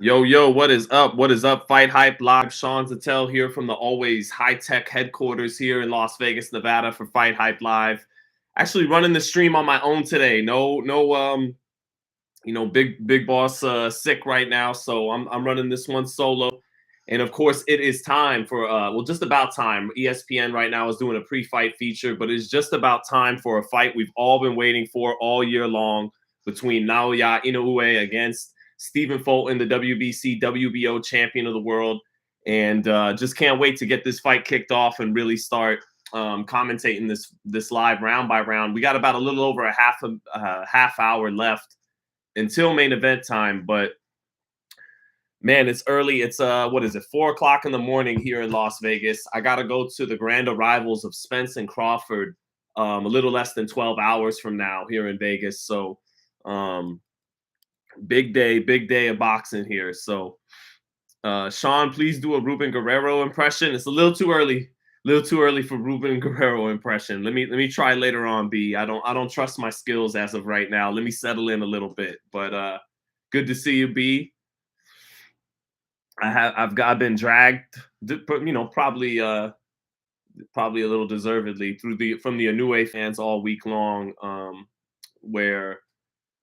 Yo, yo, what is up? What is up? Fight Hype Live. Sean Zattel here from the always high-tech headquarters here in Las Vegas, Nevada for Fight Hype Live. Actually running the stream on my own today. No, big boss sick right now, so I'm running this one solo. And of course, it is time for just about time. ESPN right now is doing a pre-fight feature, but it's just about time for a fight we've all been waiting for all year long between Naoya Inoue against Stephen Fulton, the WBC WBO champion of the world. And just can't wait to get this fight kicked off and really start commentating this live round by round. We got about a little over a half hour left until main event time. But man, it's early. It's what is it, 4 o'clock in the morning here in Las Vegas. I gotta go to the grand arrivals of Spence and Crawford a little less than 12 hours from now here in Vegas. So um big day of boxing here. So Sean, please do a Ruben Guerrero impression. It's a little too early for Ruben Guerrero impression. Let me try later on, B. I don't trust my skills as of right now. Let me settle in a little bit. But good to see you, B. I've been dragged, probably a little deservedly from the Inoue fans all week long, where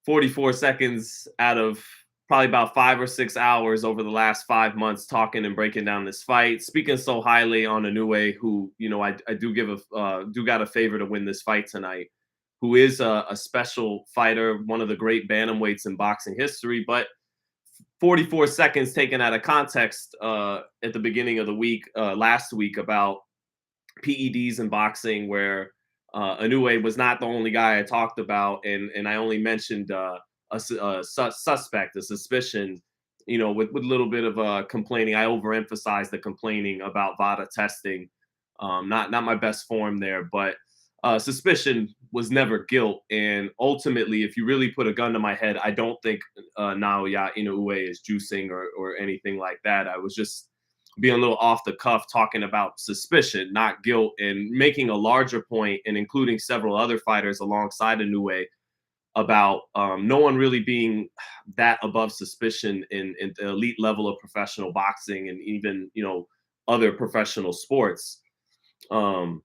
44 seconds out of probably about 5 or 6 hours over the last 5 months talking and breaking down this fight, speaking so highly on Inoue, who I do do got a favor to win this fight tonight, who is a special fighter, one of the great bantamweights in boxing history, but 44 seconds taken out of context at the beginning of the week, last week, about PEDs in boxing, where Inoue was not the only guy I talked about, and I only mentioned a suspect, a suspicion, with a little bit of complaining. I overemphasized the complaining about VADA testing. Not my best form there, but suspicion was never guilt. And ultimately, if you really put a gun to my head, I don't think Naoya Inoue is juicing or anything like that. I was just being a little off the cuff talking about suspicion, not guilt, and making a larger point and including several other fighters alongside Inoue about no one really being that above suspicion in the elite level of professional boxing and even other professional sports. Um,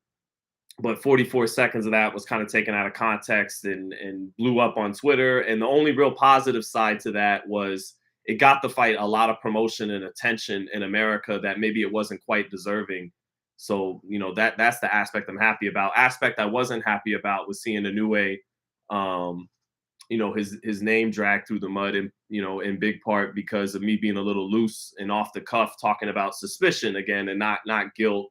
but 44 seconds of that was kind of taken out of context and blew up on Twitter. And the only real positive side to that was it got the fight a lot of promotion and attention in America that maybe it wasn't quite deserving. So that's the aspect I'm happy about. Aspect I wasn't happy about was seeing Inoue, um, his name dragged through the mud, and in big part because of me being a little loose and off the cuff talking about suspicion again and not guilt.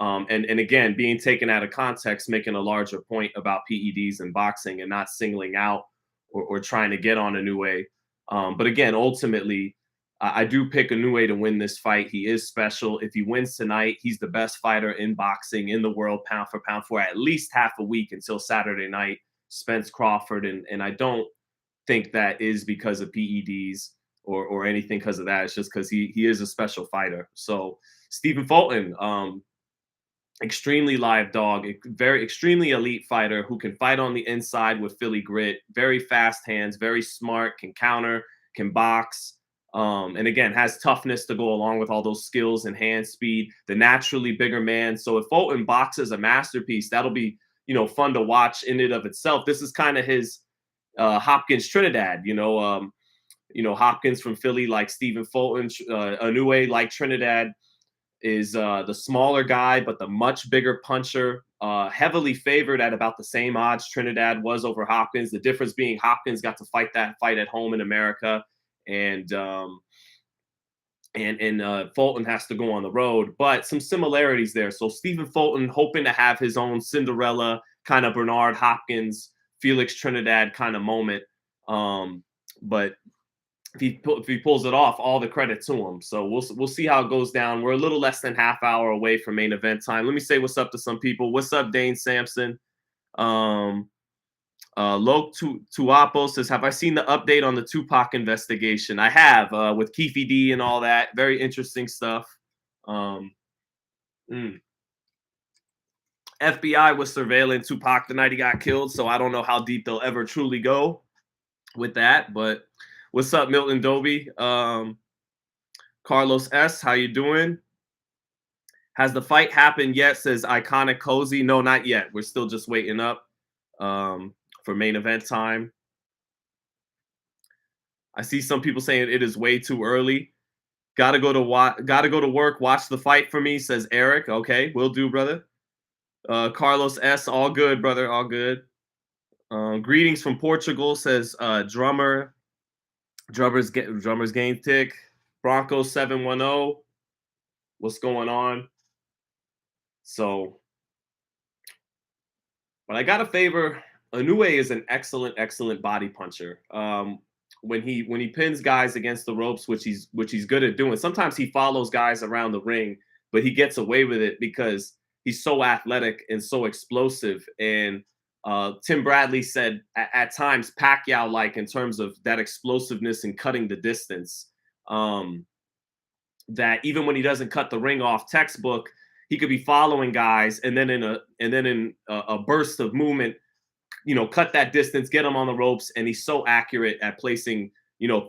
And again, being taken out of context, making a larger point about PEDs and boxing and not singling out or trying to get on Inoue. But again, ultimately, I do pick Inoue to win this fight. He is special. If he wins tonight, he's the best fighter in boxing in the world, pound for pound, for at least half a week until Saturday night, Spence Crawford. And I don't think that is because of PEDs or anything because of that. It's just because he is a special fighter. So Stephen Fulton, extremely live dog, very extremely elite fighter who can fight on the inside with Philly grit, very fast hands, very smart, can counter, can box, and again has toughness to go along with all those skills and hand speed. The naturally bigger man. So if Fulton boxes a masterpiece, that'll be fun to watch in and of itself. This is kind of his Hopkins Trinidad. Hopkins from Philly like Stephen Fulton, Inoue like Trinidad is the smaller guy, but the much bigger puncher. Heavily favored at about the same odds Trinidad was over Hopkins. The difference being Hopkins got to fight that fight at home in America, and Fulton has to go on the road. But some similarities there. So Stephen Fulton hoping to have his own Cinderella kind of Bernard Hopkins, Felix Trinidad kind of moment. But if he pulls it off, all the credit to him. So we'll see how it goes down. We're a little less than half hour away from main event time. Let me say what's up to some people. What's up, Dane Sampson? Loke Tuapo says, have I seen the update on the Tupac investigation? I have, with Keefe D and all that. Very interesting stuff. FBI was surveilling Tupac the night he got killed, so I don't know how deep they'll ever truly go with that. But what's up, Milton Doby? Carlos S, how you doing? Has the fight happened yet? Says Iconic Cozy. No, not yet. We're still just waiting up for main event time. I see some people saying it is way too early. Gotta go to work. Watch the fight for me, says Eric. Okay, will do, brother. Carlos S, all good, brother, all good. Greetings from Portugal, says Drummer's game tick. Broncos 710. What's going on? So, but I got a favor. Inoue is an excellent body puncher. When he pins guys against the ropes, which he's good at doing. Sometimes he follows guys around the ring, but he gets away with it because he's so athletic and so explosive. And Tim Bradley said at times Pacquiao-like in terms of that explosiveness and cutting the distance. That even when he doesn't cut the ring off textbook, he could be following guys and then in a burst of movement, cut that distance, get him on the ropes, and he's so accurate at placing,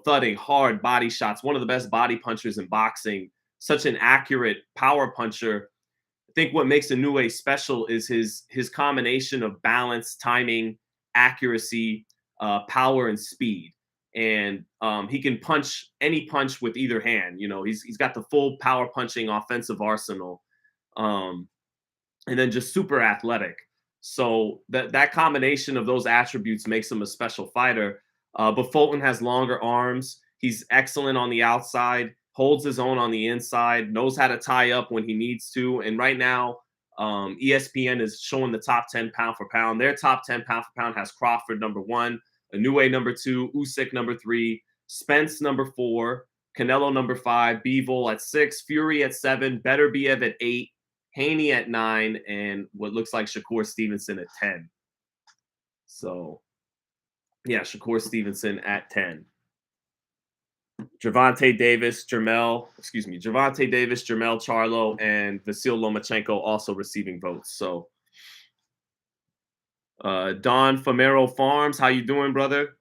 thudding hard body shots. One of the best body punchers in boxing. Such an accurate power puncher. I think what makes Inoue special is his combination of balance, timing, accuracy, power, and speed. And he can punch any punch with either hand. He's got the full power punching offensive arsenal, and then just super athletic. So that combination of those attributes makes him a special fighter. But Fulton has longer arms. He's excellent on the outside, holds his own on the inside, knows how to tie up when he needs to. And right now, ESPN is showing the top 10 pound for pound. Their top 10 pound for pound has Crawford number 1, Inoue number 2, Usyk number 3, Spence number 4, Canelo number 5, Bivol at 6, Fury at 7, Beterbiev at 8, Haney at 9, and what looks like Shakur Stevenson at 10. So, yeah, Shakur Stevenson at 10. Gervonta Davis, Jermell Charlo, and Vasil Lomachenko also receiving votes. So, Don Famero Farms, how you doing, brother?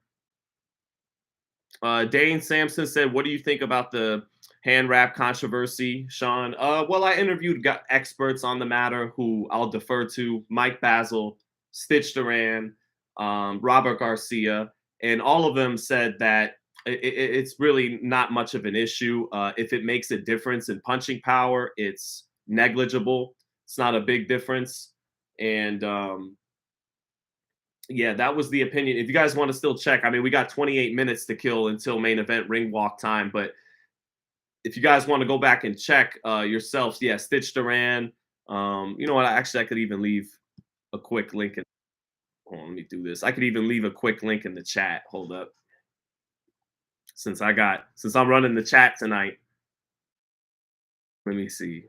Dane Sampson said, what do you think about the hand wrap controversy, Sean? Well, I interviewed experts on the matter who I'll defer to: Mike Basil, Stitch Duran, Robert Garcia, and all of them said that it's really not much of an issue. If it makes a difference in punching power, it's negligible. It's not a big difference. And yeah, that was the opinion. If you guys want to still check, I mean, we got 28 minutes to kill until main event ring walk time. But if you guys want to go back and check yourselves, yeah, Stitch Duran. You know what? I could even leave a quick link. Hold on, let me do this. I could even leave a quick link in the chat. Hold up. Since I'm running the chat tonight, let me see.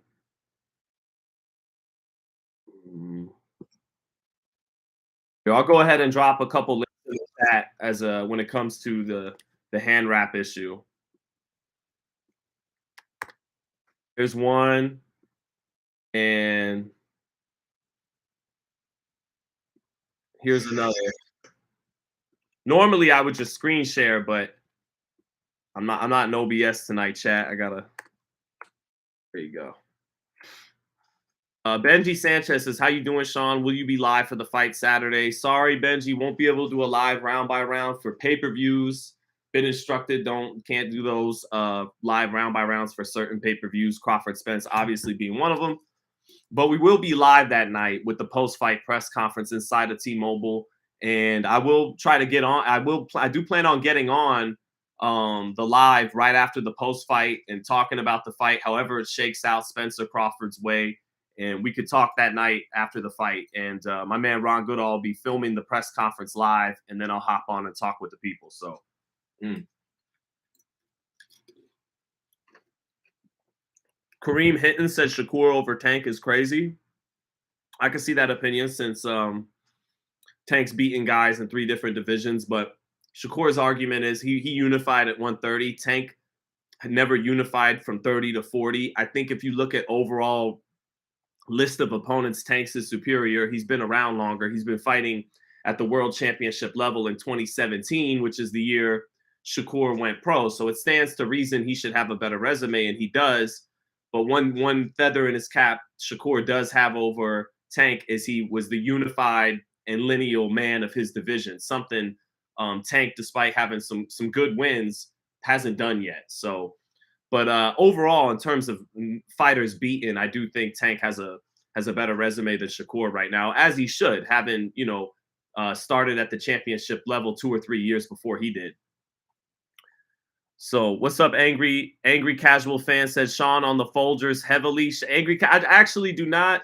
Here, I'll go ahead and drop a couple links in the chat as when it comes to the hand wrap issue. Here's one, and here's another. Normally I would just screen share, but I'm not in OBS tonight, chat. There you go. Benji Sanchez says, how you doing, Sean? Will you be live for the fight Saturday? Sorry, Benji, won't be able to do a live round by round for pay-per-views. Been instructed, can't do those live round by rounds for certain pay-per-views. Crawford Spence obviously being one of them. But we will be live that night with the post-fight press conference inside of T-Mobile. And I will try to get on. I do plan on getting on the live right after the post-fight and talking about the fight, however it shakes out Spencer Crawford's way. And we could talk that night after the fight. And my man Ron Goodall will be filming the press conference live, and then I'll hop on and talk with the people. So, Kareem Hinton said Shakur over Tank is crazy. I can see that opinion since Tank's beating guys in 3 different divisions. But Shakur's argument is he unified at 130. Tank had never unified from 30 to 40. I think if you look at overall list of opponents, Tanks is superior. He's been around longer. He's been fighting at the world championship level in 2017, which is the year Shakur went pro. So it stands to reason he should have a better resume, and he does. But one feather in his cap Shakur does have over Tank is he was the unified and lineal man of his division. Something Tank, despite having some good wins, hasn't done yet. So, but overall, in terms of fighters beaten, I do think Tank has a better resume than Shakur right now, as he should, having started at the championship level 2 or 3 years before he did. So what's up, angry casual fan says Sean on the Folgers heavily. I actually do not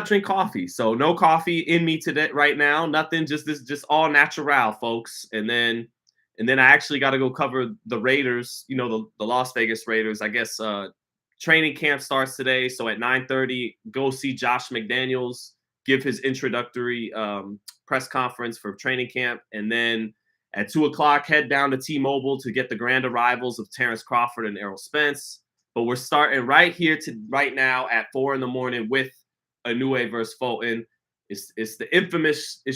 drink coffee. So no coffee in me today right now. Nothing, just all natural, folks. And then I actually got to go cover the Raiders, the Las Vegas Raiders. I guess training camp starts today. So at 9:30, go see Josh McDaniels give his introductory press conference for training camp. And then at 2:00, head down to T-Mobile to get the grand arrivals of Terrence Crawford and Errol Spence. But we're starting right now at 4 a.m. with Inoue versus Fulton. It's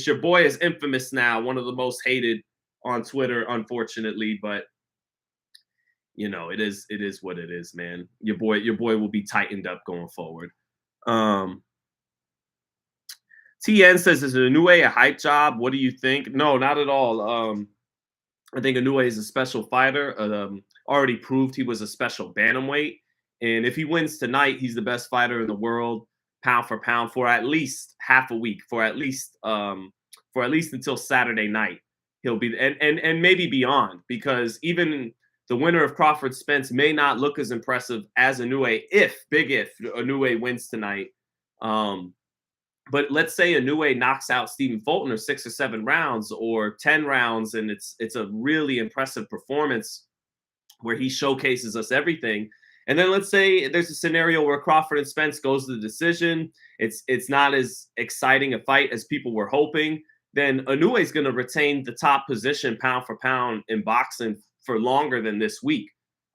your boy is infamous now, one of the most hated on Twitter, unfortunately. But it is what it is, man. Your boy will be tightened up going forward. TN says, is Inoue a hype job? What do you think? No, not at all. I think Inoue is a special fighter. Already proved he was a special bantamweight. And if he wins tonight, he's the best fighter in the world, pound for pound, for at least half a week, for at least until Saturday night. He'll be and maybe beyond, because even the winner of Crawford Spence may not look as impressive as Inoue if Inoue wins tonight. But let's say Inoue knocks out Stephen Fulton or 6 or 7 rounds or 10 rounds, and it's a really impressive performance where he showcases us everything. And then let's say there's a scenario where Crawford and Spence goes to the decision. It's not as exciting a fight as people were hoping. Then Inoue is going to retain the top position pound for pound in boxing for longer than this week.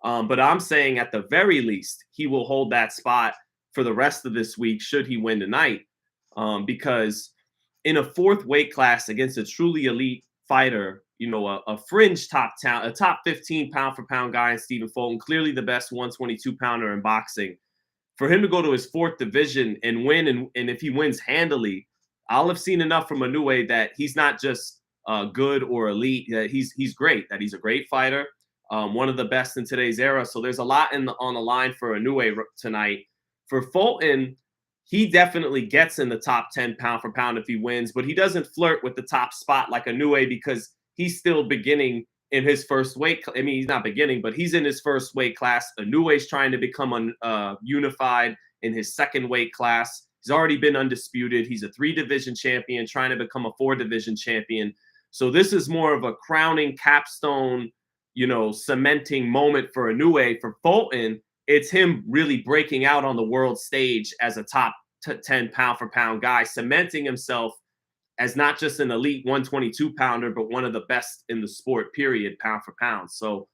But I'm saying at the very least, he will hold that spot for the rest of this week should he win tonight. Because in a 4th weight class against a truly elite fighter, a fringe top 15 pound for pound guy in Stephen Fulton, clearly the best 122 pounder in boxing, for him to go to his 4th division and win, and if he wins handily, I'll have seen enough from Inoue that he's not just good or elite, that he's great, that he's a great fighter, one of the best in today's era. So there's a lot on the line for Inoue tonight. For Fulton, he definitely gets in the top 10 pound for pound if he wins, but he doesn't flirt with the top spot like Inoue because he's still beginning in his first weight. I mean, he's not beginning, but he's in his first weight class. Inoue's trying to become unified in his 2nd weight class. He's already been undisputed. He's a 3-division champion, trying to become a 4-division champion. So this is more of a crowning capstone, cementing moment for Inoue. For Fulton, it's him really breaking out on the world stage as a top 10 pound for pound guy, cementing himself as not just an elite 122 pounder, but one of the best in the sport, period, pound for pound. So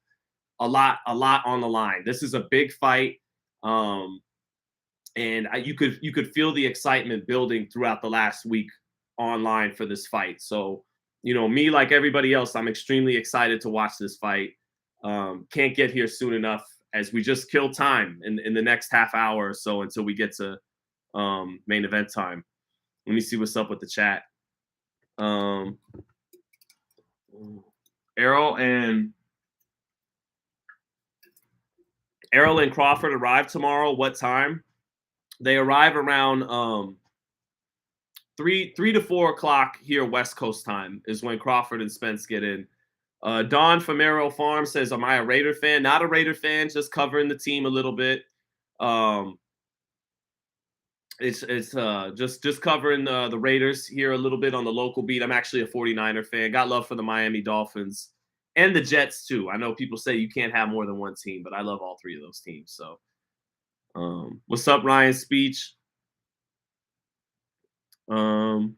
a lot on the line. This is a big fight. And you could feel the excitement building throughout the last week online for this fight. So, me, like everybody else, I'm extremely excited to watch this fight. Can't get here soon enough, as we just kill time in the next half hour or so until we get to main event time. Let me see what's up with the chat. Errol and Crawford arrive tomorrow. What time? They arrive around 3 to 4 o'clock here West Coast time is when Crawford and Spence get in. Don from Arrow Farm says, am I a Raider fan? Not a Raider fan, just covering the team a little bit. It's just covering the Raiders here a little bit on the local beat. I'm actually a 49er fan. Got love for the Miami Dolphins and the Jets too. I know people say you can't have more than one team, but I love all 3 of those teams. So what's up, Ryan Speech? How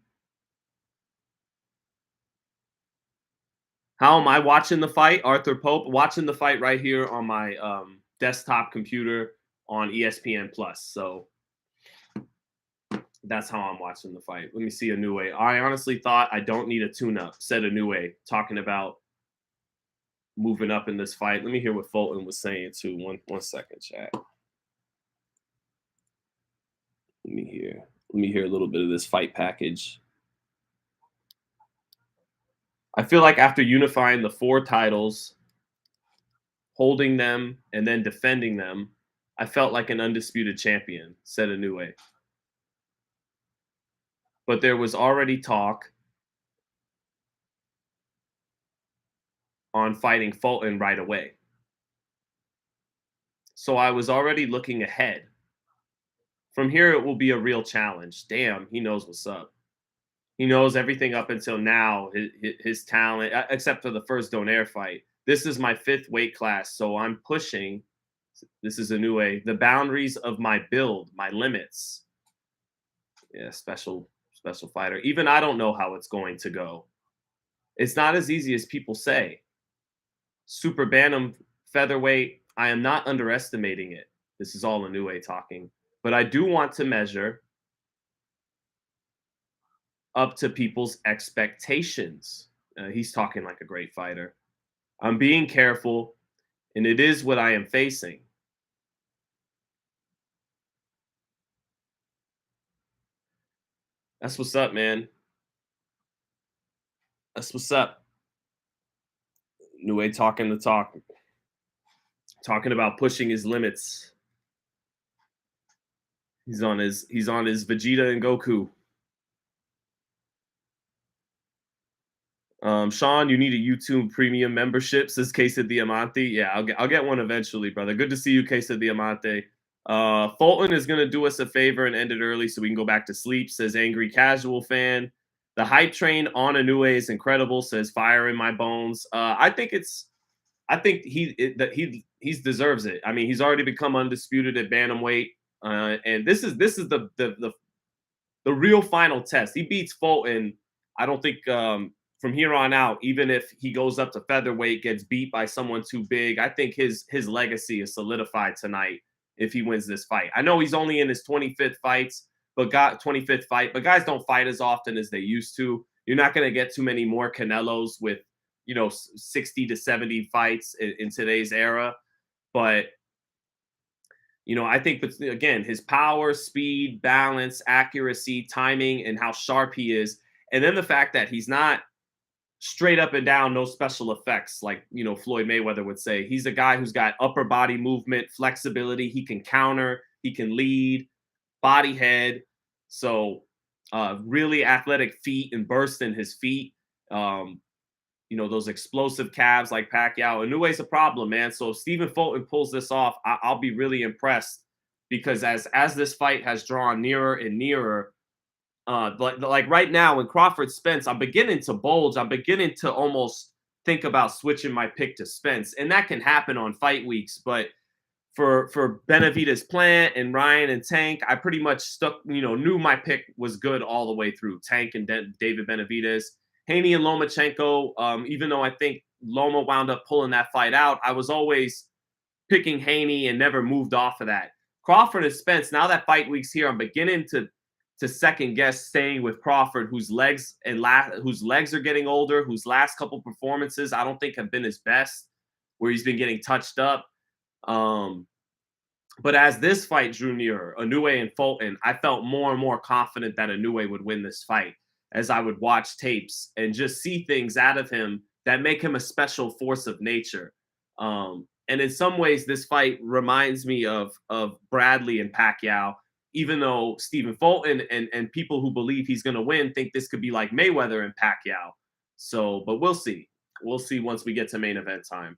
am I watching the fight? Arthur Pope, watching the fight right here on my desktop computer on ESPN Plus. So that's how I'm watching the fight. Let me see Inoue. I honestly thought I don't need a tune-up, said Inoue, talking about moving up in this fight. Let me hear what Fulton was saying too. One second, chat. Let me hear. Let me hear a little bit of this fight package. I feel like after unifying the 4 titles, holding them, and then defending them, I felt like an undisputed champion, said Inoue. But there was already talk on fighting Fulton right away. So I was already looking ahead. From here, it will be a real challenge. Damn, he knows what's up. He knows everything up until now, his talent, except for the first Donaire fight. This is my 5th weight class, so I'm pushing. This is Inoue, the boundaries of my build, my limits. Yeah, special fighter. Even I don't know how it's going to go. It's not as easy as people say. Super bantam featherweight, I am not underestimating it. This is all Inoue talking. But I do want to measure up to people's expectations. He's talking like a great fighter. I'm being careful, and it is what I am facing. That's what's up, man. That's what's up. Inoue talking the talk. Talking about pushing his limits. He's on his Vegeta and Goku. Sean, you need a YouTube premium membership, says Queso Diamante. Yeah, I'll get one eventually, brother. Good to see you, Queso Diamante. Fulton is gonna do us a favor and end it early so we can go back to sleep, says Angry Casual Fan. The hype train on Inoue is incredible, says Fire in My Bones. I think he deserves it. I mean, he's already become undisputed at bantamweight, and this is the real final test. He beats Fulton. I don't think from here on out, even if he goes up to featherweight, gets beat by someone too big, I think his legacy is solidified tonight if he wins this fight. I know he's only in his 25th fights, but 25th fight, but guys don't fight as often as they used to. You're not going to get too many more Canelos with 60 to 70 fights in today's era. But I think, again, his power, speed, balance, accuracy, timing, and how sharp he is. And then the fact that he's not straight up and down, no special effects, like, Floyd Mayweather would say. He's a guy who's got upper body movement, flexibility. He can counter, he can lead, body head. So really athletic feet and burst in his feet. Those explosive calves like Pacquiao. Inoue's a problem, man. So if Stephen Fulton pulls this off, I'll be really impressed, because as this fight has drawn nearer and nearer, like right now in Crawford Spence, I'm beginning to bulge. I'm beginning to almost think about switching my pick to Spence, and that can happen on fight weeks. But for Benavidez Plant and Ryan and Tank, I pretty much knew my pick was good all the way through. Tank and David Benavidez. Haney and Lomachenko, even though I think Loma wound up pulling that fight out, I was always picking Haney and never moved off of that. Crawford and Spence, now that fight week's here, I'm beginning to second guess staying with Crawford, whose legs are getting older, whose last couple performances I don't think have been his best, where he's been getting touched up. But as this fight drew nearer, Inoue and Fulton, I felt more and more confident that Inoue would win this fight, as I would watch tapes and just see things out of him that make him a special force of nature. And in some ways, this fight reminds me of Bradley and Pacquiao, even though Stephen Fulton and people who believe he's going to win think this could be like Mayweather and Pacquiao. So, but we'll see. We'll see once we get to main event time.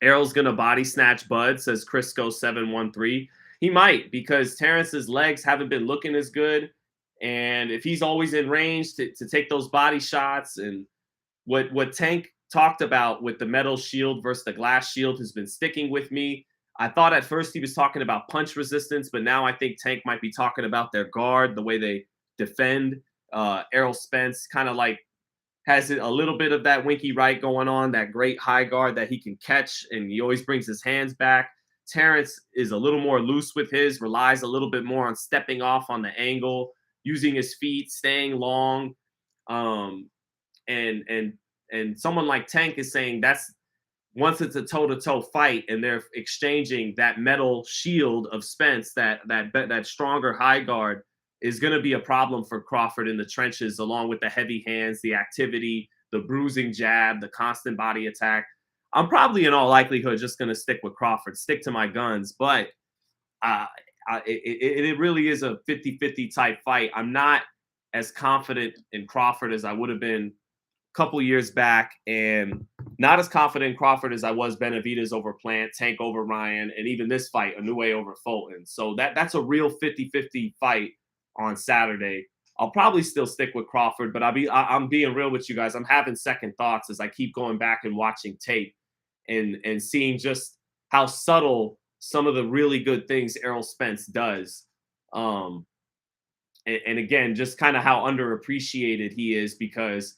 Errol's going to body snatch Bud, says Crisco713. He might, because Terrence's legs haven't been looking as good. And if he's always in range to take those body shots, and what Tank talked about with the metal shield versus the glass shield has been sticking with me. I thought at first he was talking about punch resistance, but now I think Tank might be talking about their guard, the way they defend. Errol Spence kind of like has a little bit of that Winky Wright going on, that great high guard that he can catch, and he always brings his hands back. Terrence is a little more loose with his, relies a little bit more on stepping off on the angle, using his feet, staying long. And And someone like Tank is saying that's once it's a toe-to-toe fight and they're exchanging that metal shield of Spence, that stronger high guard is going to be a problem for Crawford in the trenches, along with the heavy hands, the activity, the bruising jab, the constant body attack. I'm probably in all likelihood just going to stick with Crawford, stick to my guns, but uh, it really is a 50-50 type fight. I'm not as confident in Crawford as I would have been a couple years back, and not as confident in Crawford as I was Benavidez over Plant, Tank over Ryan, and even this fight, Inoue over Fulton. So that's a real 50-50 fight on Saturday. I'll probably still stick with Crawford, but I'm being real with you guys. I'm having second thoughts as I keep going back and watching tape and seeing just how subtle some of the really good things Errol Spence does. And again, just kind of how underappreciated he is because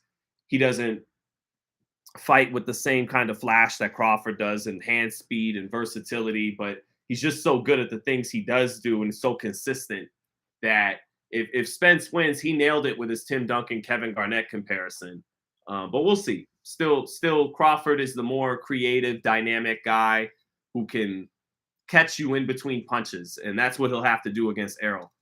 he doesn't fight with the same kind of flash that Crawford does and hand speed and versatility, but he's just so good at the things he does do and so consistent that if Spence wins, he nailed it with his Tim Duncan, Kevin Garnett comparison. But we'll see. Still, Crawford is the more creative, dynamic guy who can catch you in between punches, and that's what he'll have to do against Errol.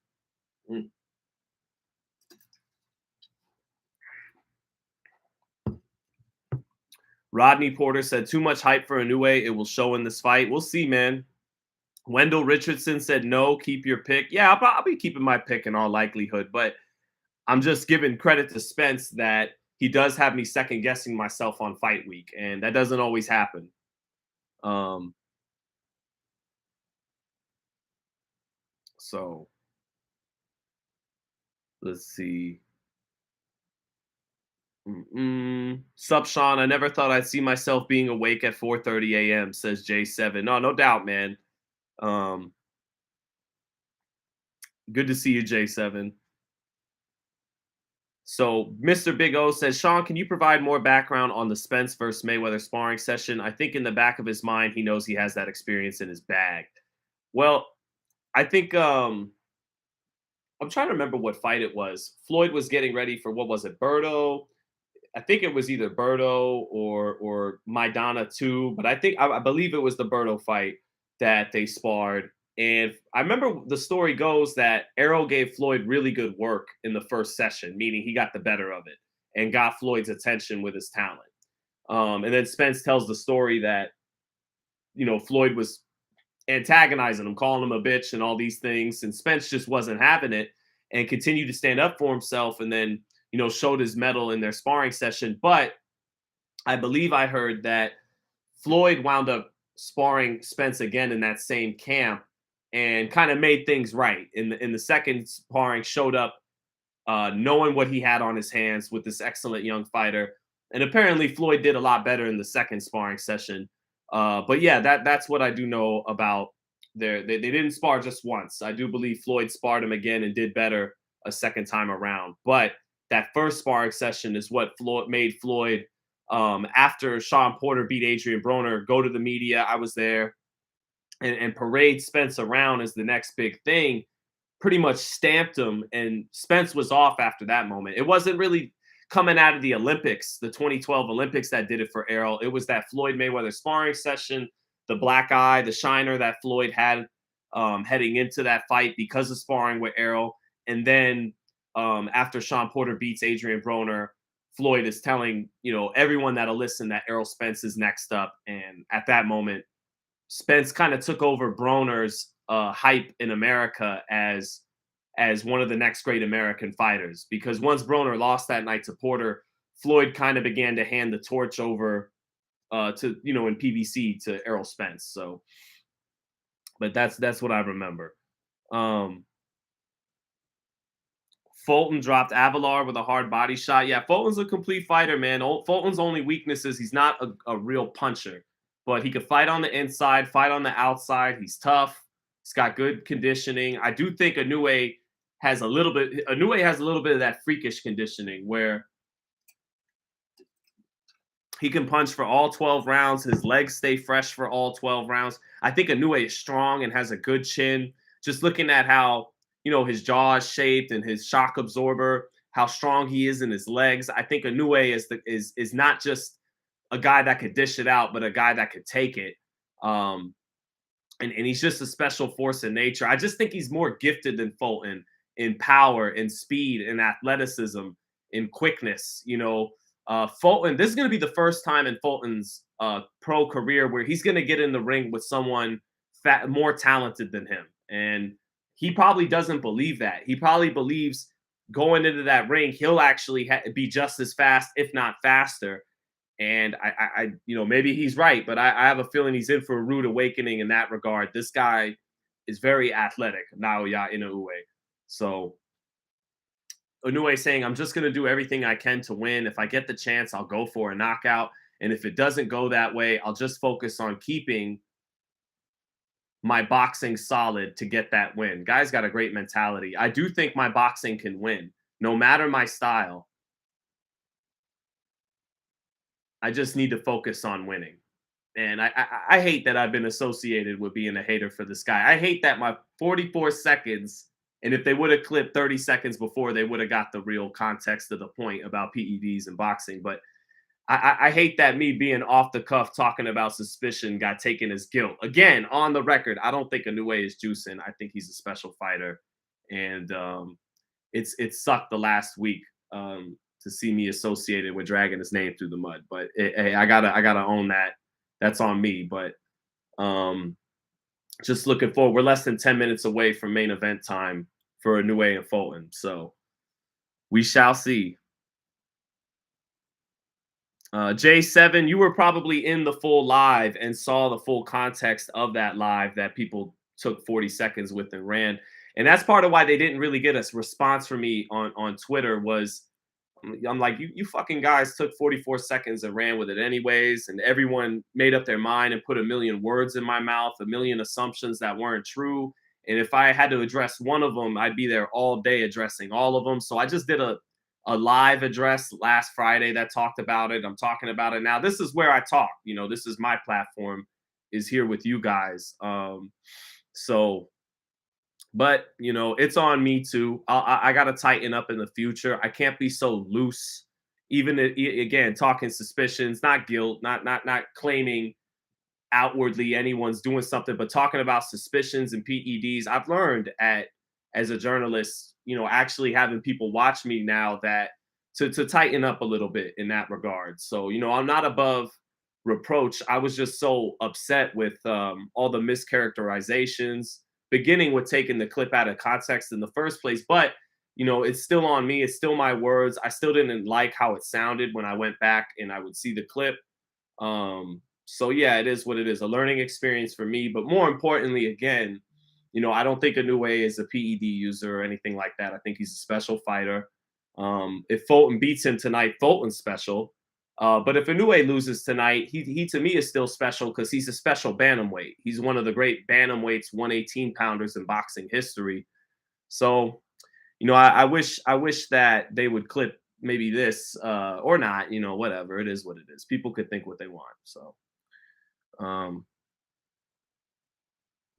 Rodney Porter said, too much hype for Inoue. It will show in this fight. We'll see, man. Wendell Richardson said, no, keep your pick. Yeah, I'll be keeping my pick in all likelihood, but I'm just giving credit to Spence that he does have me second guessing myself on fight week, and that doesn't always happen. So let's see. Sup, Sean? I never thought I'd see myself being awake at 4:30 a.m. says J7. No doubt, man. Good to see you, J7. So Mr. Big O says, Sean, can you provide more background on the Spence versus Mayweather sparring session? I think in the back of his mind, he knows he has that experience in his bag. Well, I think I'm trying to remember what fight it was. Floyd was getting ready for, what was it, Berto? I think it was either Berto or Maidana 2, but I believe it was the Berto fight that they sparred. And I remember the story goes that Errol gave Floyd really good work in the first session, meaning he got the better of it and got Floyd's attention with his talent. And then Spence tells the story that, Floyd was antagonizing him, calling him a bitch and all these things. And Spence just wasn't having it and continued to stand up for himself and then, showed his mettle in their sparring session. But I believe I heard that Floyd wound up sparring Spence again in that same camp and kind of made things right. In the second sparring, showed up knowing what he had on his hands with this excellent young fighter. And apparently Floyd did a lot better in the second sparring session. But yeah, that's what I do know about they didn't spar just once. I do believe Floyd sparred him again and did better a second time around. But that first sparring session is what made Floyd, after Sean Porter beat Adrian Broner, go to the media. I was there and parade Spence around as the next big thing, pretty much stamped him. And Spence was off after that moment. It wasn't really coming out of the Olympics, the 2012 Olympics, that did it for Errol. It was that Floyd Mayweather sparring session, the black eye, the shiner that Floyd had heading into that fight because of sparring with Errol. And then after Sean Porter beats Adrian Broner, Floyd is telling, everyone that'll listen that Errol Spence is next up. And at that moment, Spence kind of took over Broner's hype in America as one of the next great American fighters, because once Broner lost that night to Porter, Floyd kind of began to hand the torch over to, in PBC to Errol Spence. So, but that's what I remember. Fulton dropped Avalar with a hard body shot. Yeah, Fulton's a complete fighter, man. Fulton's only weakness is he's not a real puncher, but he could fight on the inside, fight on the outside. He's tough. He's got good conditioning. I do think Inoue has a little bit of that freakish conditioning where he can punch for all 12 rounds. His legs stay fresh for all 12 rounds. I think Inoue is strong and has a good chin. Just looking at how, his jaw is shaped and his shock absorber, how strong he is in his legs. I think Inoue is not just a guy that could dish it out, but a guy that could take it. Um, and he's just a special force in nature. I just think he's more gifted than Fulton in power, in speed, in athleticism, in quickness. Fulton. This is going to be the first time in Fulton's pro career where he's going to get in the ring with someone more talented than him, and he probably doesn't believe that. He probably believes going into that ring, he'll actually be just as fast, if not faster. And maybe he's right, but I have a feeling he's in for a rude awakening in that regard. This guy is very athletic, Naoya Inoue. So Inoue saying, I'm just going to do everything I can to win. If I get the chance, I'll go for a knockout. And if it doesn't go that way, I'll just focus on keeping my boxing solid to get that win. Guy's got a great mentality. I do think my boxing can win, no matter my style. I just need to focus on winning. And I hate that I've been associated with being a hater for this guy. I hate that my 44 seconds, and if they would have clipped 30 seconds before, they would have got the real context of the point about PEDs and boxing. But I hate that me being off the cuff talking about suspicion got taken as guilt. Again, on the record, I don't think Inoue is juicing. I think he's a special fighter. And it sucked the last week to see me associated with dragging his name through the mud. But hey, I gotta own that. That's on me. But just looking forward. We're less than 10 minutes away from main event time for Inoue and Fulton. So we shall see. J7, you were probably in the full live and saw the full context of that live that people took 40 seconds with and ran. And that's part of why they didn't really get a response from me on Twitter was I'm like, you fucking guys took 44 seconds and ran with it anyways. And everyone made up their mind and put a million words in my mouth, a million assumptions that weren't true. And if I had to address one of them, I'd be there all day addressing all of them. So I just did a live address last Friday that talked about it. I'm talking about it now. This is where I talk. This is my platform, is here with you guys. But it's on me too. I got to tighten up in the future. I can't be so loose. Even again, talking suspicions, not guilt, not claiming outwardly anyone's doing something, but talking about suspicions and PEDs. I've learned as a journalist, actually having people watch me now that to tighten up a little bit in that regard. So, I'm not above reproach. I was just so upset with all the mischaracterizations, beginning with taking the clip out of context in the first place. But, it's still on me. It's still my words. I still didn't like how it sounded when I went back and I would see the clip. So yeah, it is what it is. A learning experience for me. But more importantly, again, I don't think Inoue is a PED user or anything like that. I think he's a special fighter. If Fulton beats him tonight, Fulton's special. But if Inoue loses tonight, he to me is still special because he's a special bantamweight. He's one of the great bantamweights, 118-pounders in boxing history. So, I wish that they would clip maybe this or not. Whatever. It is what it is. People could think what they want. So.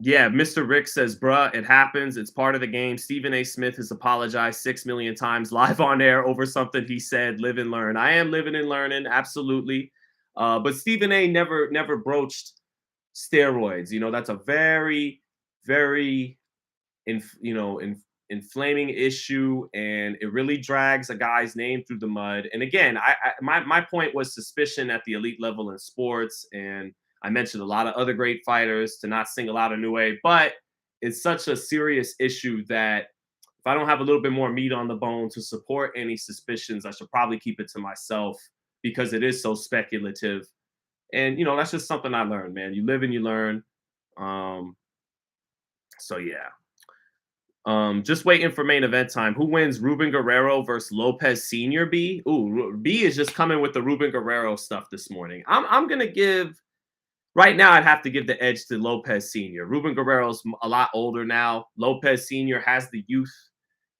Yeah, Mr. Rick says, bruh, it happens. It's part of the game. Stephen A. Smith has apologized 6 million times live on air over something he said. Live and learn. I am living and learning, absolutely. But Stephen A. never broached steroids. That's a very, very, inflaming issue, and it really drags a guy's name through the mud. And again, my point was suspicion at the elite level in sports, and I mentioned a lot of other great fighters to not single out Inoue, but it's such a serious issue that if I don't have a little bit more meat on the bone to support any suspicions, I should probably keep it to myself because it is so speculative. And, that's just something I learned, man. You live and you learn. So, yeah. Just waiting for main event time. Who wins, Ruben Guerrero versus Lopez Sr. B? Ooh, B is just coming with the Ruben Guerrero stuff this morning. I'm going to give... Right now, I'd have to give the edge to Lopez Sr. Ruben Guerrero's a lot older now. Lopez Sr. has the youth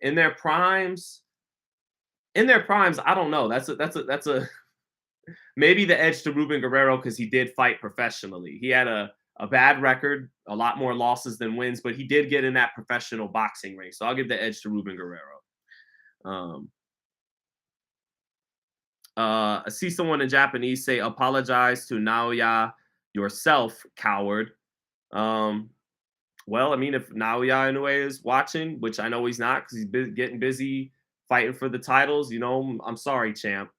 in their primes. I don't know. That's a maybe the edge to Ruben Guerrero because he did fight professionally. He had a bad record, a lot more losses than wins, but he did get in that professional boxing ring. So I'll give the edge to Ruben Guerrero. I see someone in Japanese say, "Apologize to Naoya yourself, coward." Um, well, I mean, if Naoya Inoue is watching, which I know he's not because getting busy fighting for the titles, I'm sorry, champ.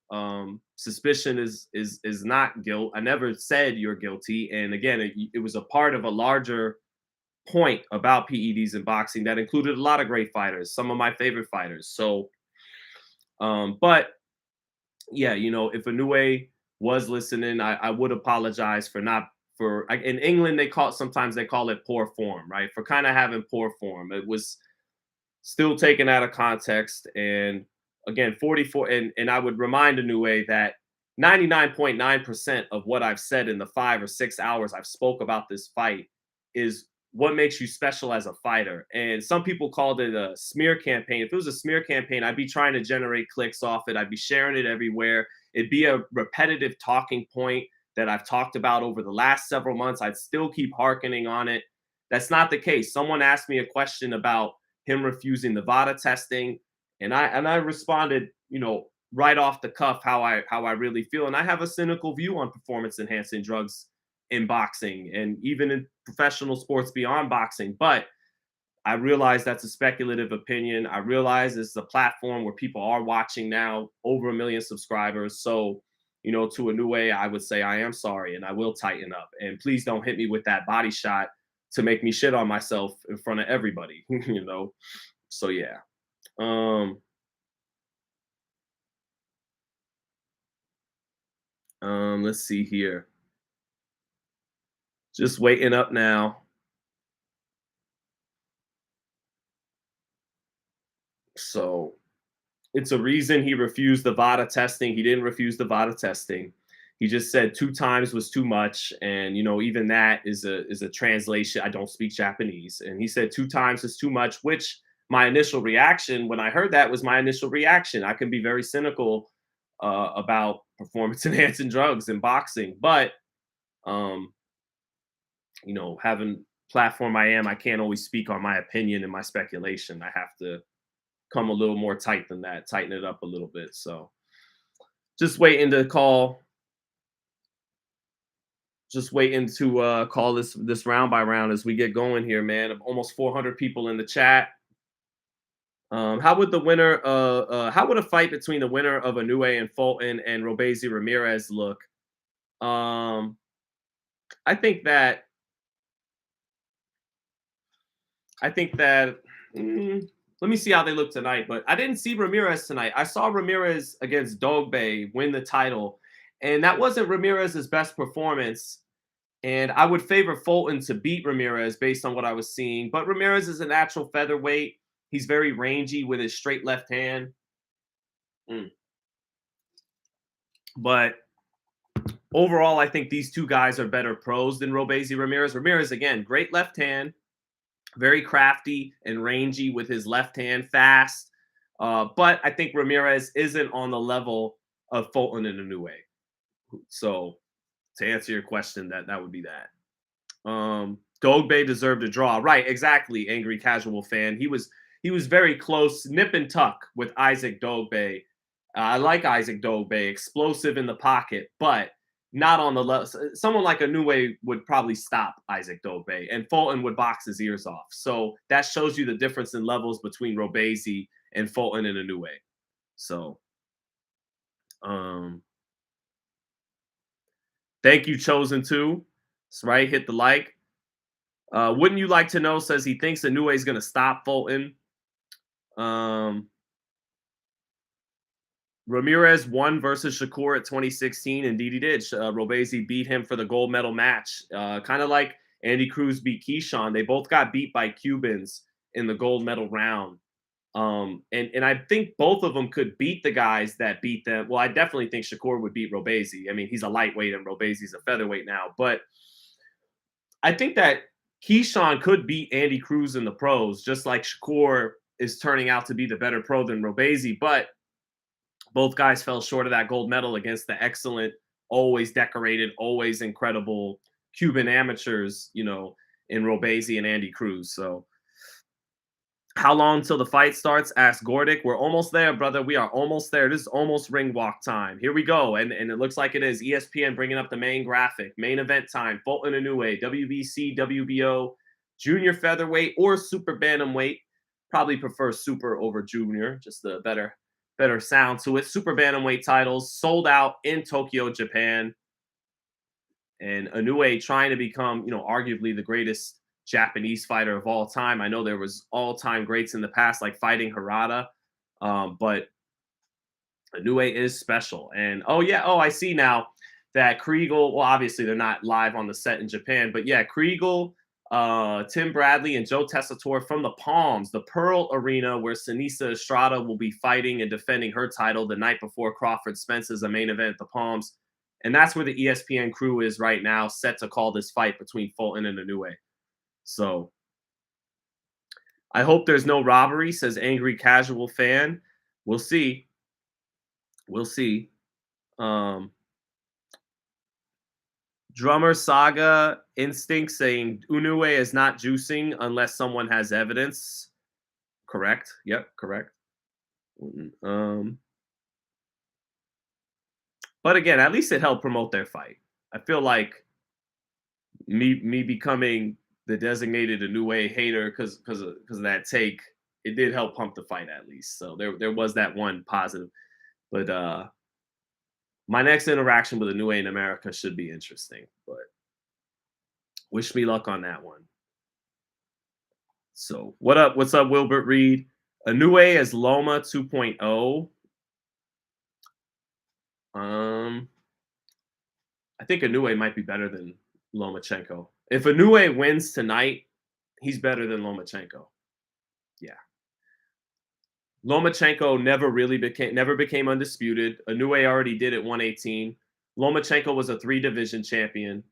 Suspicion is not guilt. I never said you're guilty, and again, it was a part of a larger point about PEDs in boxing that included a lot of great fighters, some of my favorite fighters. So, but yeah, if Inoue was listening, I would apologize for not in England sometimes they call it poor form, right? For kind of having poor form. It was still taken out of context. And again, 44 and I would remind Inoue that 99.9% of what I've said in the 5 or 6 hours I've spoke about this fight is what makes you special as a fighter. And some people called it a smear campaign. If it was a smear campaign, I'd be trying to generate clicks off it. I'd be sharing it everywhere. It'd be a repetitive talking point that I've talked about over the last several months. I'd still keep hearkening on it. That's not the case. Someone asked me a question about him refusing the VADA testing, and I responded, right off the cuff how I really feel, and I have a cynical view on performance enhancing drugs in boxing and even in professional sports beyond boxing. But I realize that's a speculative opinion. I realize it's a platform where people are watching now, over 1 million subscribers. So, to Inoue, I would say I am sorry and I will tighten up. And please don't hit me with that body shot to make me shit on myself in front of everybody, So yeah. Um let's see here. Just waiting up now. So it's a reason he refused the VADA testing. He didn't refuse the VADA testing. He just said 2 times was too much, and even that is a translation. I don't speak Japanese, and he said 2 times is too much. Which my initial reaction when I heard that was my initial reaction. I can be very cynical about performance enhancing drugs in boxing, but um, having platform I can't always speak on my opinion and my speculation. I have to come a little more tight than that, tighten it up a little bit. So just waiting to call, just waiting to call this round by round as we get going here, man. Almost 400 people in the chat. How would a fight between the winner of Inoue and Fulton and Robesi Ramirez look? Um, I think that I think that mm, let me see how they look tonight. But I didn't see Ramirez tonight. I saw Ramirez against Dogbe win the title, and that wasn't Ramirez's best performance. And I would favor Fulton to beat Ramirez based on what I was seeing. But Ramirez is a natural featherweight. He's very rangy with his straight left hand. Mm. But overall, I think these two guys are better pros than Robesi Ramirez. Ramirez, again, great left hand, very crafty and rangy with his left hand, fast. But I think Ramirez isn't on the level of Fulton and Inoue. So to answer your question, that would be that. Dogbe deserved a draw. Right, exactly, angry casual fan. He was very close, nip and tuck with Isaac Dogbe. I like Isaac Dogbe, explosive in the pocket, but not on the level. Someone like Inoue would probably stop Isaac Dogbe, and Fulton would box his ears off. So that shows you the difference in levels between Robesi and Fulton and Inoue. So, um, thank you, Chosen Two. That's right. Hit the like. Wouldn't you like to know? Says he thinks Inoue is going to stop Fulton. Um, Ramirez won versus Shakur at 2016. Indeed, he did. Robesi beat him for the gold medal match. Kind of like Andy Cruz beat Keyshawn. They both got beat by Cubans in the gold medal round. And I think both of them could beat the guys that beat them. Well, I definitely think Shakur would beat Robesi. I mean, he's a lightweight and Robesi's a featherweight now. But I think that Keyshawn could beat Andy Cruz in the pros, just like Shakur is turning out to be the better pro than Robesi. But both guys fell short of that gold medal against the excellent, always decorated, always incredible Cuban amateurs, in Robesi and Andy Cruz. So How long till the fight starts? Asked Gordick. We're almost there, brother. We are almost there. This is almost ring walk time. Here we go. And it looks like it is. ESPN bringing up the main graphic. Main event time. Fulton Inoue, WBC, WBO, junior featherweight, or super bantamweight. Probably prefer super over junior. Just the better sound to it. Super bantamweight titles sold out in Tokyo, Japan. And Inoue trying to become, arguably the greatest Japanese fighter of all time. I know there was all-time greats in the past, like fighting Harada, but Inoue is special. And I see now that Kriegel. Well, obviously they're not live on the set in Japan, but yeah, Kriegel, Tim Bradley, and Joe Tessitore from the Palms, the Pearl Arena, where Sinisa Estrada will be fighting and defending her title the night before Crawford Spence's a main event at the Palms. And that's where the ESPN crew is right now, set to call this fight between Fulton and Inoue. So I hope there's no robbery, says Angry Casual Fan. We'll see. We'll see. Drummer Saga Instinct saying Inoue is not juicing unless someone has evidence. Correct. Yep, correct. But again, at least it helped promote their fight. I feel like me becoming the designated Inoue hater because of that take, it did help pump the fight at least. So there was that one positive. But my next interaction with Inoue in America should be interesting. But wish me luck on that one. So what up? What's up, Wilbert Reed? Inoue as Loma 2.0. I think Inoue might be better than Lomachenko. If Inoue wins tonight, he's better than Lomachenko. Yeah. Lomachenko never became undisputed. Inoue already did at 118. Lomachenko was a 3-division champion.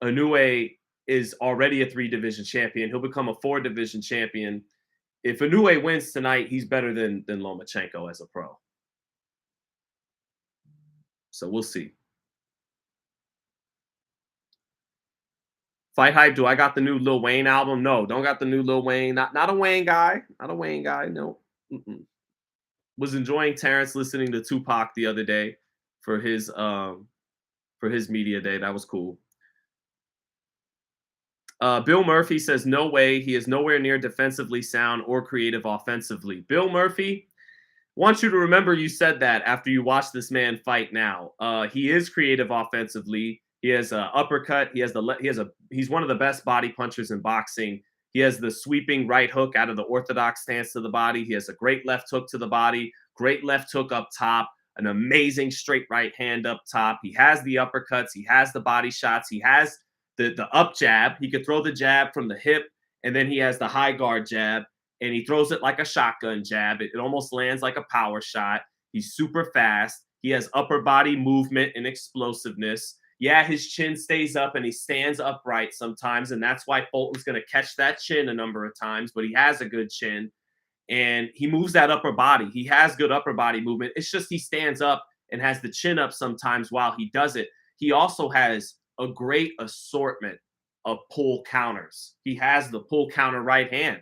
Inoue is already a 3-division champion. He'll become a 4-division champion. If Inoue wins tonight, he's better than Lomachenko as a pro. So we'll see. Fight Hype, do I got the new Lil Wayne album? No, don't got the new Lil Wayne. Not a Wayne guy. Not a Wayne guy. No. Mm-mm. Was enjoying Terrence listening to Tupac the other day for his media day. That was cool. Bill Murphy says, no way. He is nowhere near defensively sound or creative offensively. Bill Murphy, want you to remember you said that after you watch this man fight now. He is creative offensively. He has an uppercut. He's one of the best body punchers in boxing. He has the sweeping right hook out of the orthodox stance to the body. He has a great left hook to the body, great left hook up top, an amazing straight right hand up top. He has the uppercuts. He has the body shots. He has the up jab. He could throw the jab from the hip, and then he has the high guard jab, and he throws it like a shotgun jab. It almost lands like a power shot. He's super fast. He has upper body movement and explosiveness. Yeah, his chin stays up and he stands upright sometimes, and that's why Fulton's going to catch that chin a number of times, but he has a good chin, and he moves that upper body. He has good upper body movement. It's just he stands up and has the chin up sometimes while he does it. He also has a great assortment of pull counters. He has the pull counter right hand.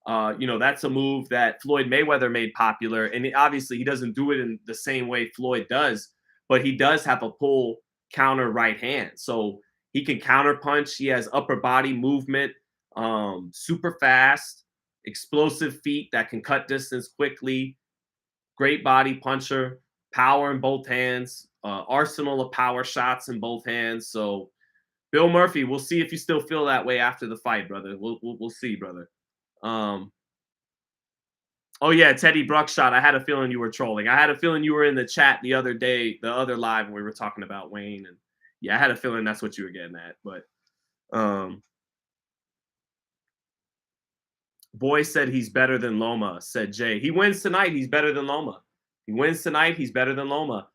That's a move that Floyd Mayweather made popular, and obviously he doesn't do it in the same way Floyd does, but he does have a pull counter right hand. So he can counter punch. He has upper body movement, super fast, explosive feet that can cut distance quickly, great body puncher, power in both hands, arsenal of power shots in both hands. So Bill Murphy, we'll see if you still feel that way after the fight, brother. We'll see, brother. Oh yeah, Teddy Bruckshot. I had a feeling you were trolling. I had a feeling you were in the chat the other day, the other live when we were talking about Wayne, and yeah, I had a feeling that's what you were getting at. But Boy said he's better than Loma, said Jay. He wins tonight, he's better than Loma. He wins tonight, he's better than Loma.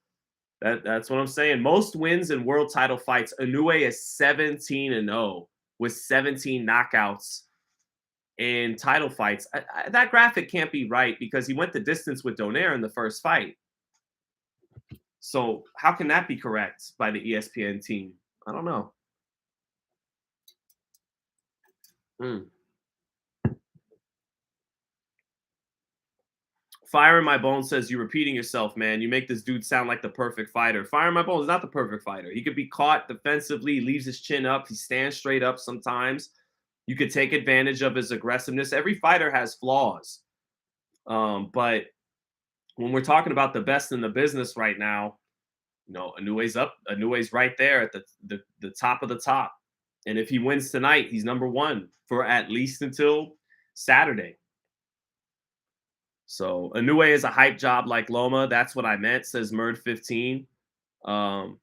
That's what I'm saying. Most wins in world title fights. Inoue is 17-0 with 17 knockouts in title fights. That graphic can't be right because he went the distance with Donaire in the first fight. So how can that be correct by the ESPN team? I don't know. Fire in My Bones says, "You repeating yourself, man. You make this dude sound like the perfect fighter." Fire in My Bones is not the perfect fighter. He could be caught defensively, leaves his chin up, he stands straight up sometimes. You could take advantage of his aggressiveness. Every fighter has flaws. But when we're talking about the best in the business right now, Inoue's up. Inoue's right there at the top of the top. And if he wins tonight, he's number one for at least until Saturday. So Inoue is a hype job like Loma. That's what I meant, says Murd15. Um,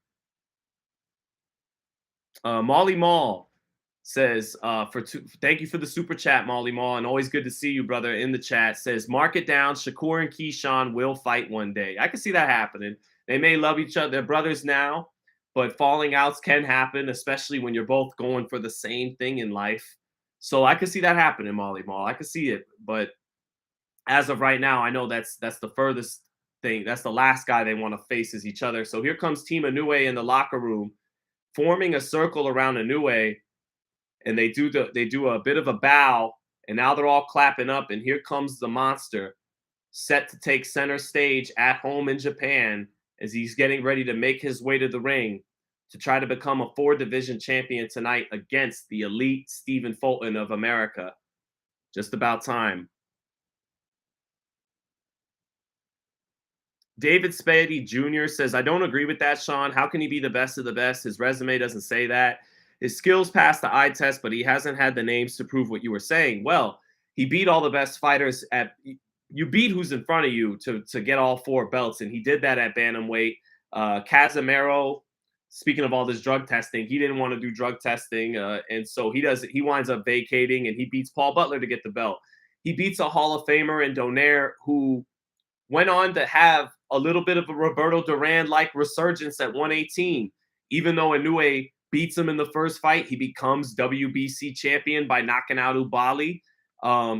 Molly Mall says, thank you for the super chat, Molly Mall, and always good to see you, brother, in the chat. Says, mark it down. Shakur and Keyshawn will fight one day. I can see that happening. They may love each other. They're brothers now, but falling outs can happen, especially when you're both going for the same thing in life. So I can see that happening, Molly Mall. I can see it, but as of right now, I know that's the furthest thing. That's the last guy they want to face is each other. So here comes Team Inoue in the locker room, forming a circle around Inoue, and they do a bit of a bow, and now they're all clapping up. And here comes the monster, set to take center stage at home in Japan as he's getting ready to make his way to the ring to try to become a 4-division champion tonight against the elite Stephen Fulton of America. Just about time. David Spady Jr. says, I don't agree with that, Sean. How can he be the best of the best? His resume doesn't say that. His skills pass the eye test, but he hasn't had the names to prove what you were saying. Well, he beat all the best fighters you beat who's in front of you to get all 4 belts, and he did that at bantamweight. Casimero, speaking of all this drug testing, he didn't want to do drug testing, and so he winds up vacating, and he beats Paul Butler to get the belt. He beats a Hall of Famer in Donaire, who went on to have a little bit of a Roberto Duran-like resurgence at 118. Even though Inoue beats him in the first fight, he becomes WBC champion by knocking out Ubali.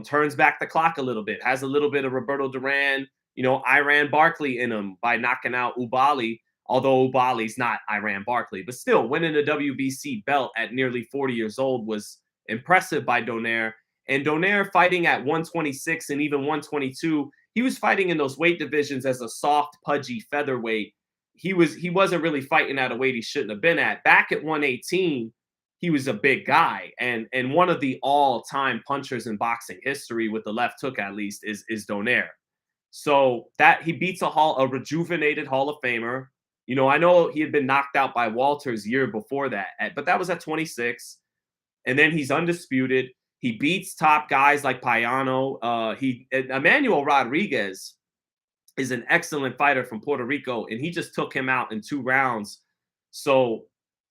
Turns back the clock a little bit, has a little bit of Roberto Duran, Iran Barkley in him by knocking out Ubali, although Ubali's not Iran Barkley. But still, winning a WBC belt at nearly 40 years old was impressive by Donaire. And Donaire fighting at 126 and even 122, he was fighting in those weight divisions as a soft, pudgy featherweight. He wasn't really fighting at a weight he shouldn't have been at. Back at 118, he was a big guy, and one of the all-time punchers in boxing history with the left hook, at least, is Donaire. So that he beats a rejuvenated Hall of Famer. I know he had been knocked out by Walters year before that, but that was at 26, and then he's undisputed. He beats top guys like Payano. Emmanuel Rodriguez is an excellent fighter from Puerto Rico, and he just took him out in 2 rounds. So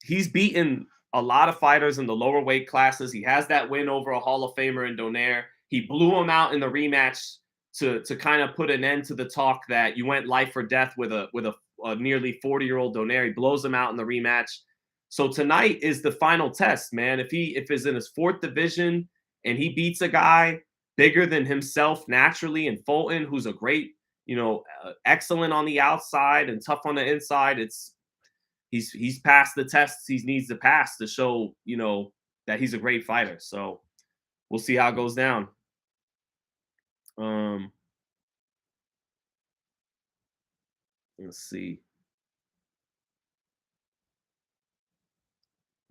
he's beaten a lot of fighters in the lower weight classes. He has that win over a Hall of Famer in Donaire. He blew him out in the rematch to kind of put an end to the talk that you went life or death with a nearly 40-year-old Donaire. He blows him out in the rematch. So tonight is the final test, man. If he's in his 4th division and he beats a guy bigger than himself naturally, and Fulton, who's a great, excellent on the outside and tough on the inside, he's passed the tests he needs to pass to show, that he's a great fighter. So we'll see how it goes down. Let's see.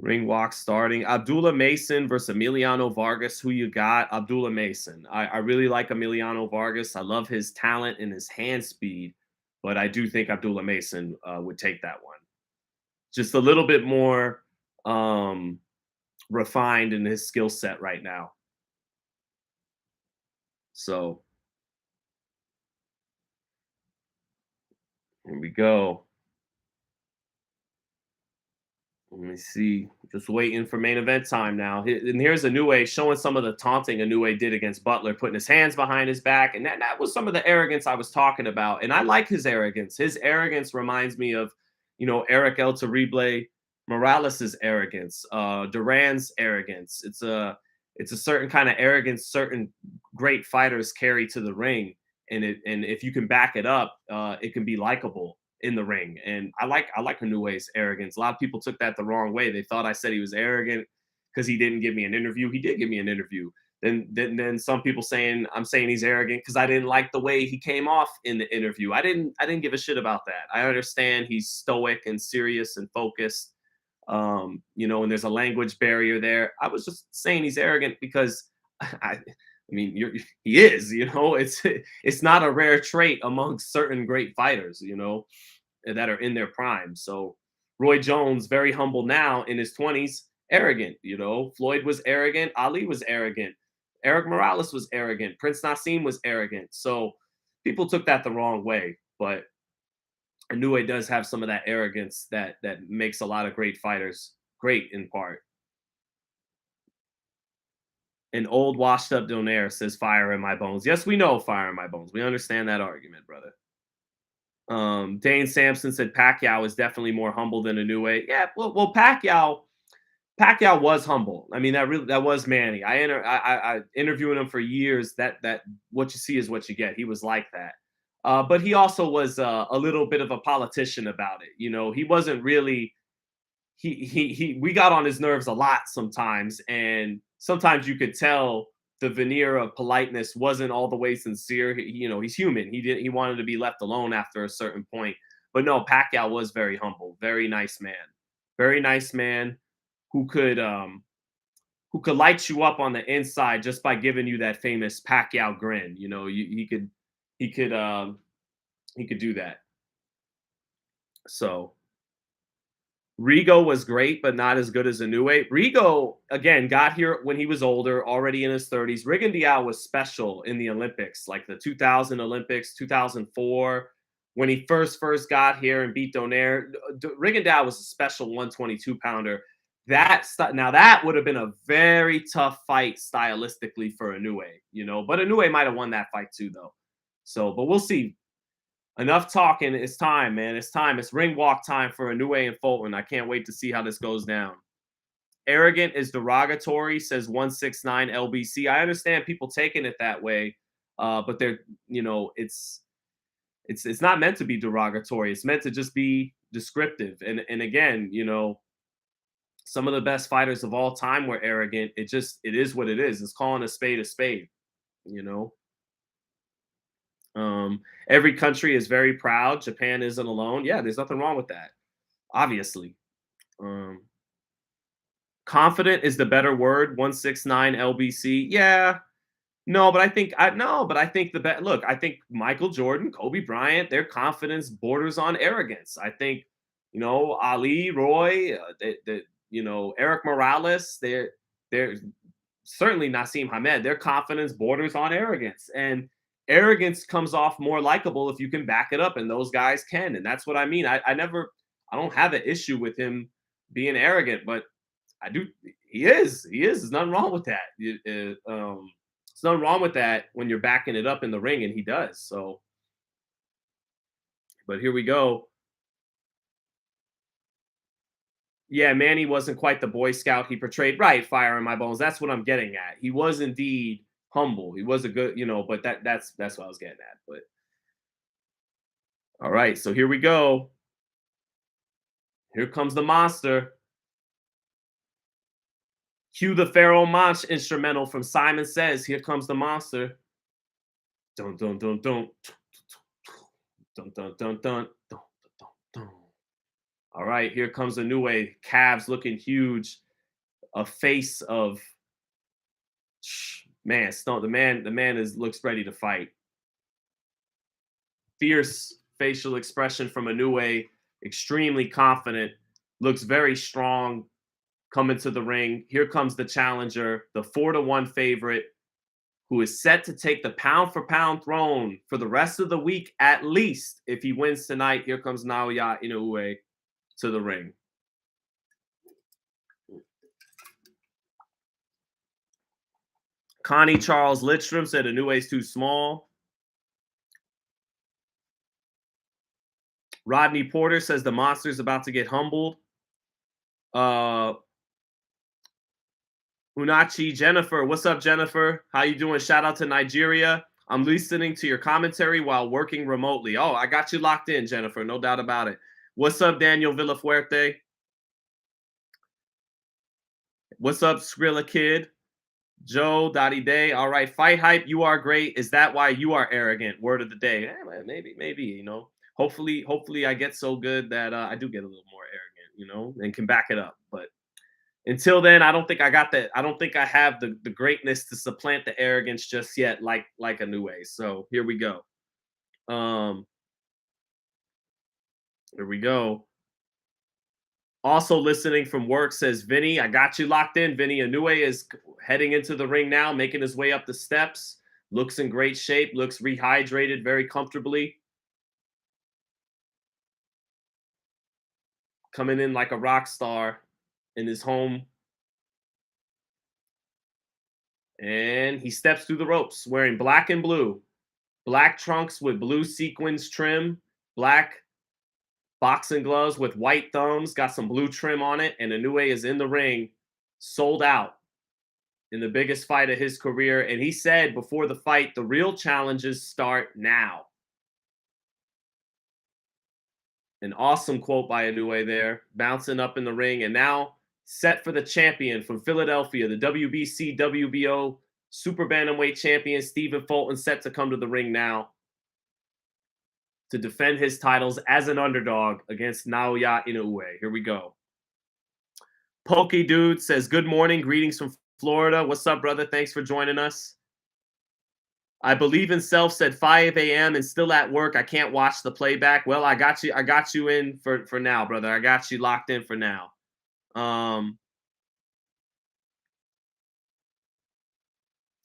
Ring walk starting. Abdullah Mason versus Emiliano Vargas. Who you got? Abdullah Mason. I really like Emiliano Vargas. I love his talent and his hand speed, but I do think Abdullah Mason would take that one. Just a little bit more refined in his skill set right now. So here we go. Let me see. Just waiting for main event time now. And here's Inoue showing some of the taunting Inoue did against Butler, putting his hands behind his back. And that was some of the arrogance I was talking about. And I like his arrogance. His arrogance reminds me of, Eric El Terrible Morales' arrogance, Duran's arrogance. It's a certain kind of arrogance certain great fighters carry to the ring. And if you can back it up, it can be likable in the ring. And I like Inoue's arrogance. A lot of people took that the wrong way. They thought I said he was arrogant because he didn't give me an interview. He did give me an interview. Then some people saying I'm saying he's arrogant because I didn't like the way he came off in the interview. I didn't give a shit about that. I understand he's stoic and serious and focused, and there's a language barrier there. I was just saying he's arrogant because I mean, he is. It's not a rare trait among certain great fighters, that are in their prime. So Roy Jones, very humble now in his 20s, arrogant. Floyd was arrogant. Ali was arrogant. Eric Morales was arrogant. Prince Nassim was arrogant. So people took that the wrong way. But Inoue does have some of that arrogance that makes a lot of great fighters great in part. An old washed up Donaire says fire in my bones. Yes, we know fire in my bones. We understand that argument, brother. Dane Sampson said Pacquiao is definitely more humble than Inoue. Yeah, well, Pacquiao was humble. I mean, that was Manny. I interviewing him for years. That what you see is what you get. He was like that. But he also was a little bit of a politician about it. He wasn't really. We got on his nerves a lot sometimes, and sometimes you could tell the veneer of politeness wasn't all the way sincere. He's human. He wanted to be left alone after a certain point. But no, Pacquiao was very humble, very nice man who could light you up on the inside just by giving you that famous Pacquiao grin. He could do that. So Rigo was great, but not as good as Inoue. Rigo, again, got here when he was older, already in his 30s. Rigondeaux was special in the Olympics, like the 2000 Olympics, 2004. When he first got here and beat Donaire, Rigondeaux was a special 122-pounder. Now that would have been a very tough fight stylistically for Inoue, but Inoue might have won that fight too, though. So, but we'll see. Enough talking. It's time, man. It's time. It's ring walk time for Inoue and Fulton. I can't wait to see how this goes down. Arrogant is derogatory, says 169 LBC. I understand people taking it that way, but they're, it's not meant to be derogatory. It's meant to just be descriptive. And again, some of the best fighters of all time were arrogant. It is what it is. It's calling a spade a spade, Every country is very proud. Japan isn't alone. Yeah, there's nothing wrong with that. Obviously. Confident is the better word. 169 LBC. Yeah. No, but I think I think Michael Jordan, Kobe Bryant, their confidence borders on arrogance. I think, Ali, Roy, Eric Morales, they're certainly Nassim Hamed, their confidence borders on arrogance. And arrogance comes off more likable if you can back it up, and those guys can. And that's what I mean. I don't have an issue with him being arrogant, but I do. He is. There's nothing wrong with that. There's nothing wrong with that when you're backing it up in the ring, and he does. So, but here we go. Yeah, Manny wasn't quite the Boy Scout he portrayed. Right, fire in my bones. That's what I'm getting at. He was indeed humble. He was a good, but that's what I was getting at. But all right, so here we go. Here comes the monster. Cue the Pharaoh Monch instrumental from Simon Says. Here comes the monster. Dun dun dun dun. Dun dun dun dun. Dun dun dun. All right, here comes Inoue. Calves looking huge. A face of man. The man looks ready to fight. Fierce facial expression from Inoue. Extremely confident. Looks very strong. Coming to the ring. Here comes the challenger, the 4-1 favorite, who is set to take the pound for pound throne for the rest of the week, at least if he wins tonight. Here comes Naoya Inoue to the ring. Connie Charles Lidstrom said Inoue's too small. Rodney Porter says the monster's about to get humbled. Unachi Jennifer, what's up, Jennifer? How you doing? Shout out to Nigeria. I'm listening to your commentary while working remotely. Oh, I got you locked in, Jennifer. No doubt about it. What's up, Daniel Villafuerte? What's up, Skrilla Kid? Joe, Dottie Day. All right. Fight hype. You are great. Is that why you are arrogant? Word of the day. Maybe, hopefully I get so good that I do get a little more arrogant, and can back it up. But until then, I don't think I got that. I don't think I have the greatness to supplant the arrogance just yet, like Inoue. So here we go. Um, here we go. Also listening from work says Vinny, I got you locked in. Vinny Inoue is heading into the ring now, making his way up the steps. Looks in great shape, looks rehydrated very comfortably. Coming in like a rock star in his home. And he steps through the ropes wearing black and blue. Black trunks with blue sequins trim, black boxing gloves with white thumbs, got some blue trim on it, and Inoue is in the ring, sold out in the biggest fight of his career. And he said before the fight, the real challenges start now. An awesome quote by Inoue there, bouncing up in the ring, and now set for the champion from Philadelphia, the WBC WBO Super Bantamweight champion Stephen Fulton, set to come to the ring now to defend his titles as an underdog against Naoya Inoue. Here we go. Pokey Dude says, good morning, greetings from Florida. What's up, brother? Thanks for joining us. I believe in self said 5 a.m. and still at work. I can't watch the playback. Well, I got you in for now, brother. I got you locked in for now.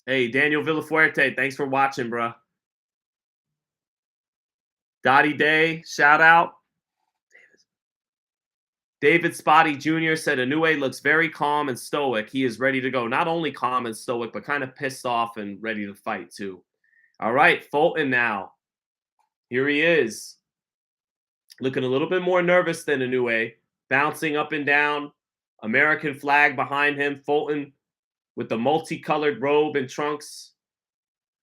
Hey, Daniel Villafuerte, thanks for watching, bro. Dottie Day, shout out. David Spotty Jr. said Inoue looks very calm and stoic. He is ready to go. Not only calm and stoic, but kind of pissed off and ready to fight too. All right, Fulton now. Here he is. Looking a little bit more nervous than Inoue. Bouncing up and down. American flag behind him. Fulton with the multicolored robe and trunks.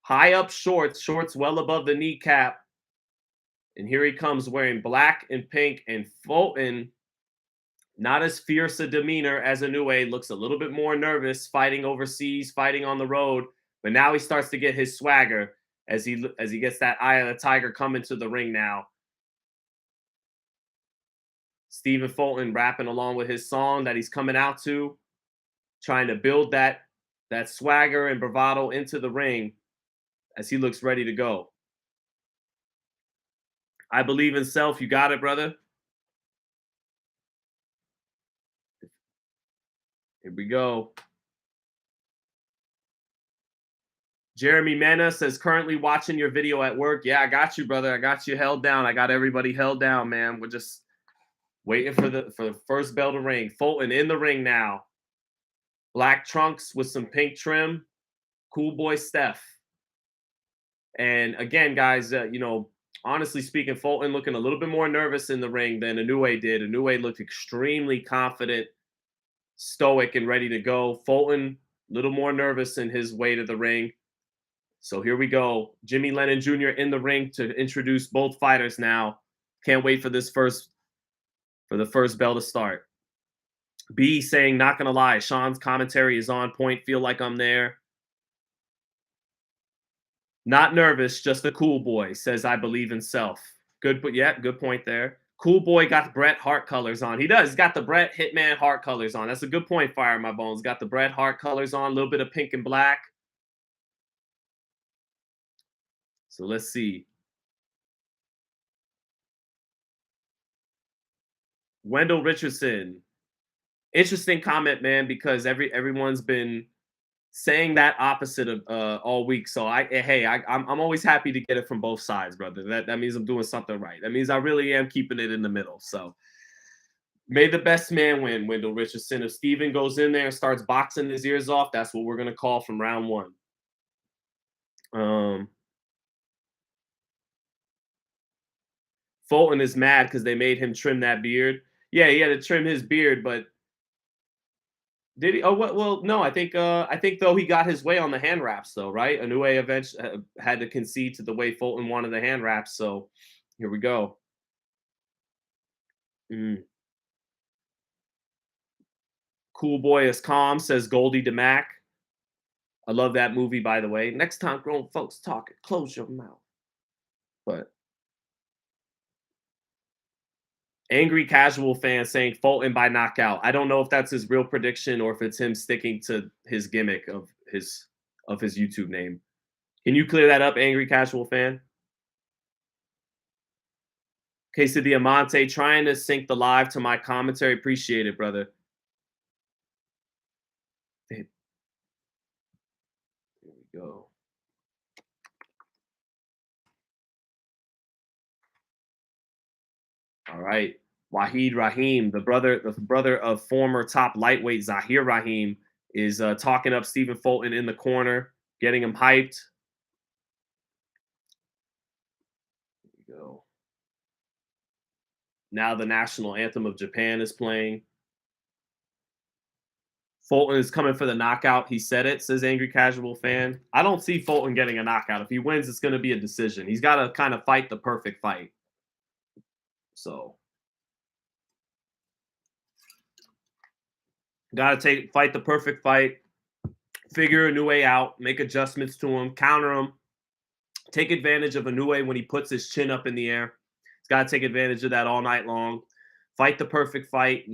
High up shorts well above the kneecap. And here he comes wearing black and pink. And Fulton, not as fierce a demeanor as Inoue, looks a little bit more nervous, fighting overseas, fighting on the road. But now he starts to get his swagger as he gets that eye of the tiger coming to the ring now. Stephen Fulton rapping along with his song that he's coming out to, trying to build that swagger and bravado into the ring as he looks ready to go. I believe in self. You got it, brother. Here we go. Jeremy Mena says, currently watching your video at work. Yeah, I got you, brother. I got you held down. I got everybody held down, man. We're just waiting for the first bell to ring. Fulton in the ring now. Black trunks with some pink trim. Cool boy Steph. And again, guys, honestly speaking, Fulton looking a little bit more nervous in the ring than Inoue did. Inoue looked extremely confident, stoic, and ready to go. Fulton, a little more nervous in his way to the ring. So here we go. Jimmy Lennon Jr. in the ring to introduce both fighters now. Can't wait for the first bell to start. B saying, not gonna lie, Sean's commentary is on point. Feel like I'm there. Not nervous, just a cool boy. Says I believe in self. Good, but yeah, good point there. Cool boy got Bret Hart colors on. He does. He's got the Bret Hitman Hart colors on. That's a good point, Fire My Bones. Got the Bret Hart colors on, a little bit of pink and black. So let's see. Wendell Richardson. Interesting comment, man, because everyone's been saying that opposite of all week. So I'm always happy to get it from both sides, brother. That means I'm doing something right. That means I really am keeping it in the middle. So may the best man win, Wendell Richardson. If Steven goes in there and starts boxing his ears off, that's what we're gonna call from round one. Fulton is mad because they made him trim that beard. Yeah, he had to trim his beard, but did he? Oh, well, no. I think though he got his way on the hand wraps, though, right? Inoue eventually had to concede to the way Fulton wanted the hand wraps. So here we go. Cool boy is calm, says Goldie DeMac. I love that movie, by the way. Next time grown folks talking, close your mouth. But angry casual fan saying Fulton by knockout. I don't know if that's his real prediction or if it's him sticking to his gimmick of his YouTube name. Can you clear that up, angry casual fan? Queso Diamante trying to sync the live to my commentary. Appreciate it, brother. There we go. All right. Wahid Rahim, the brother of former top lightweight Zahir Rahim, is talking up Stephen Fulton in the corner, getting him hyped. There we go. Now the national anthem of Japan is playing. Fulton is coming for the knockout. He said it, says angry casual fan. I don't see Fulton getting a knockout. If he wins, it's going to be a decision. He's got to kind of fight the perfect fight. So, got to fight the perfect fight, figure Inoue out, make adjustments to him, counter him, take advantage of Inoue when he puts his chin up in the air. He's got to take advantage of that all night long. Fight the perfect fight.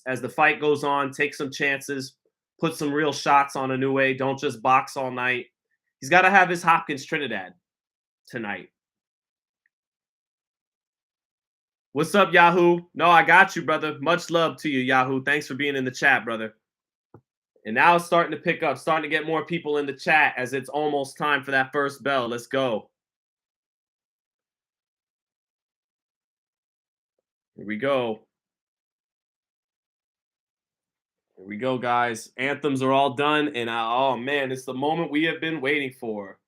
As the fight goes on, take some chances, put some real shots on Inoue. Don't just box all night. He's got to have his Hopkins Trinidad tonight. What's up, Yahoo? No, I got you, brother. Much love to you, Yahoo. Thanks for being in the chat, brother. And now it's starting to pick up, starting to get more people in the chat as it's almost time for that first bell. Let's go. Here we go. Here we go, guys. Anthems are all done, and oh man, it's the moment we have been waiting for.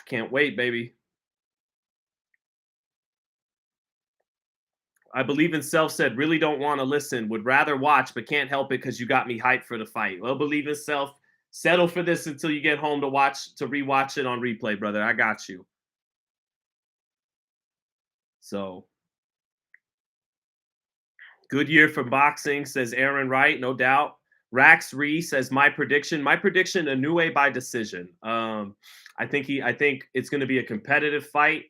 Can't wait, baby. I believe in self said, really don't want to listen, would rather watch, but can't help it because you got me hyped for the fight. Well, believe in self. Settle for this until you get home to rewatch it on replay, brother. I got you. So, good year for boxing, says Aaron Wright, no doubt. Rax Ree says my prediction, Inoue by decision. I think it's going to be a competitive fight.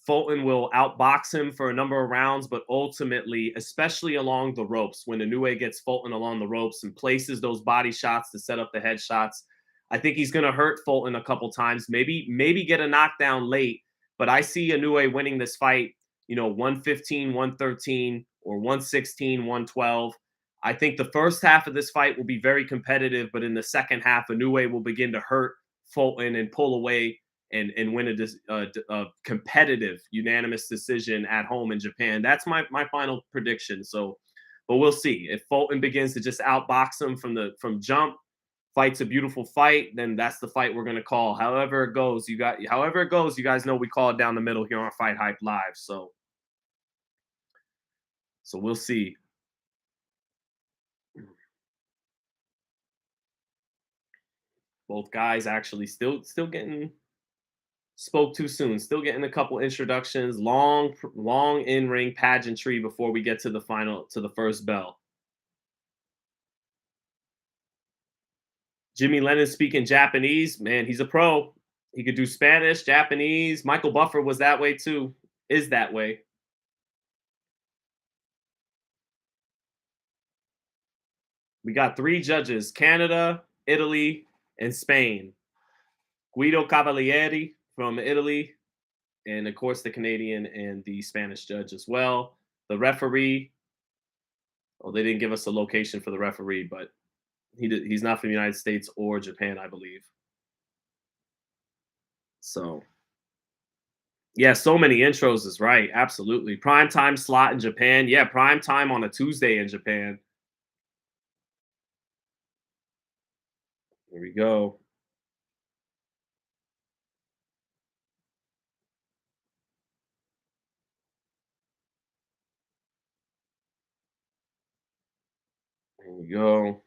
Fulton will outbox him for a number of rounds, but ultimately, especially along the ropes, when Inoue gets Fulton along the ropes and places those body shots to set up the headshots, I think he's going to hurt Fulton a couple times, maybe get a knockdown late, but I see Inoue winning this fight, 115, 113, or 116, 112. I think the first half of this fight will be very competitive, but in the second half, Inoue will begin to hurt Fulton and pull away and win a competitive unanimous decision at home in Japan. That's my final prediction. So, but we'll see. If Fulton begins to just outbox him from jump, fights a beautiful fight, then that's the fight we're gonna call. However it goes, you guys know we call it down the middle here on Fight Hype Live. So we'll see. Both guys actually still getting spoke too soon. Still getting a couple introductions, long in-ring pageantry before we get to the first bell. Jimmy Lennon speaking Japanese. Man, he's a pro. He could do Spanish, Japanese. Michael Buffer was that way too. Is that way. We got 3 judges: Canada, Italy, and Spain. Guido Cavalieri from Italy, and of course the Canadian and the Spanish judge as well. The referee, they didn't give us a location for the referee, but he's not from the United States or Japan, I believe. So, yeah, so many intros is right. Absolutely. Prime time slot in Japan. Yeah, prime time on a Tuesday in Japan. Here we go. Here we go.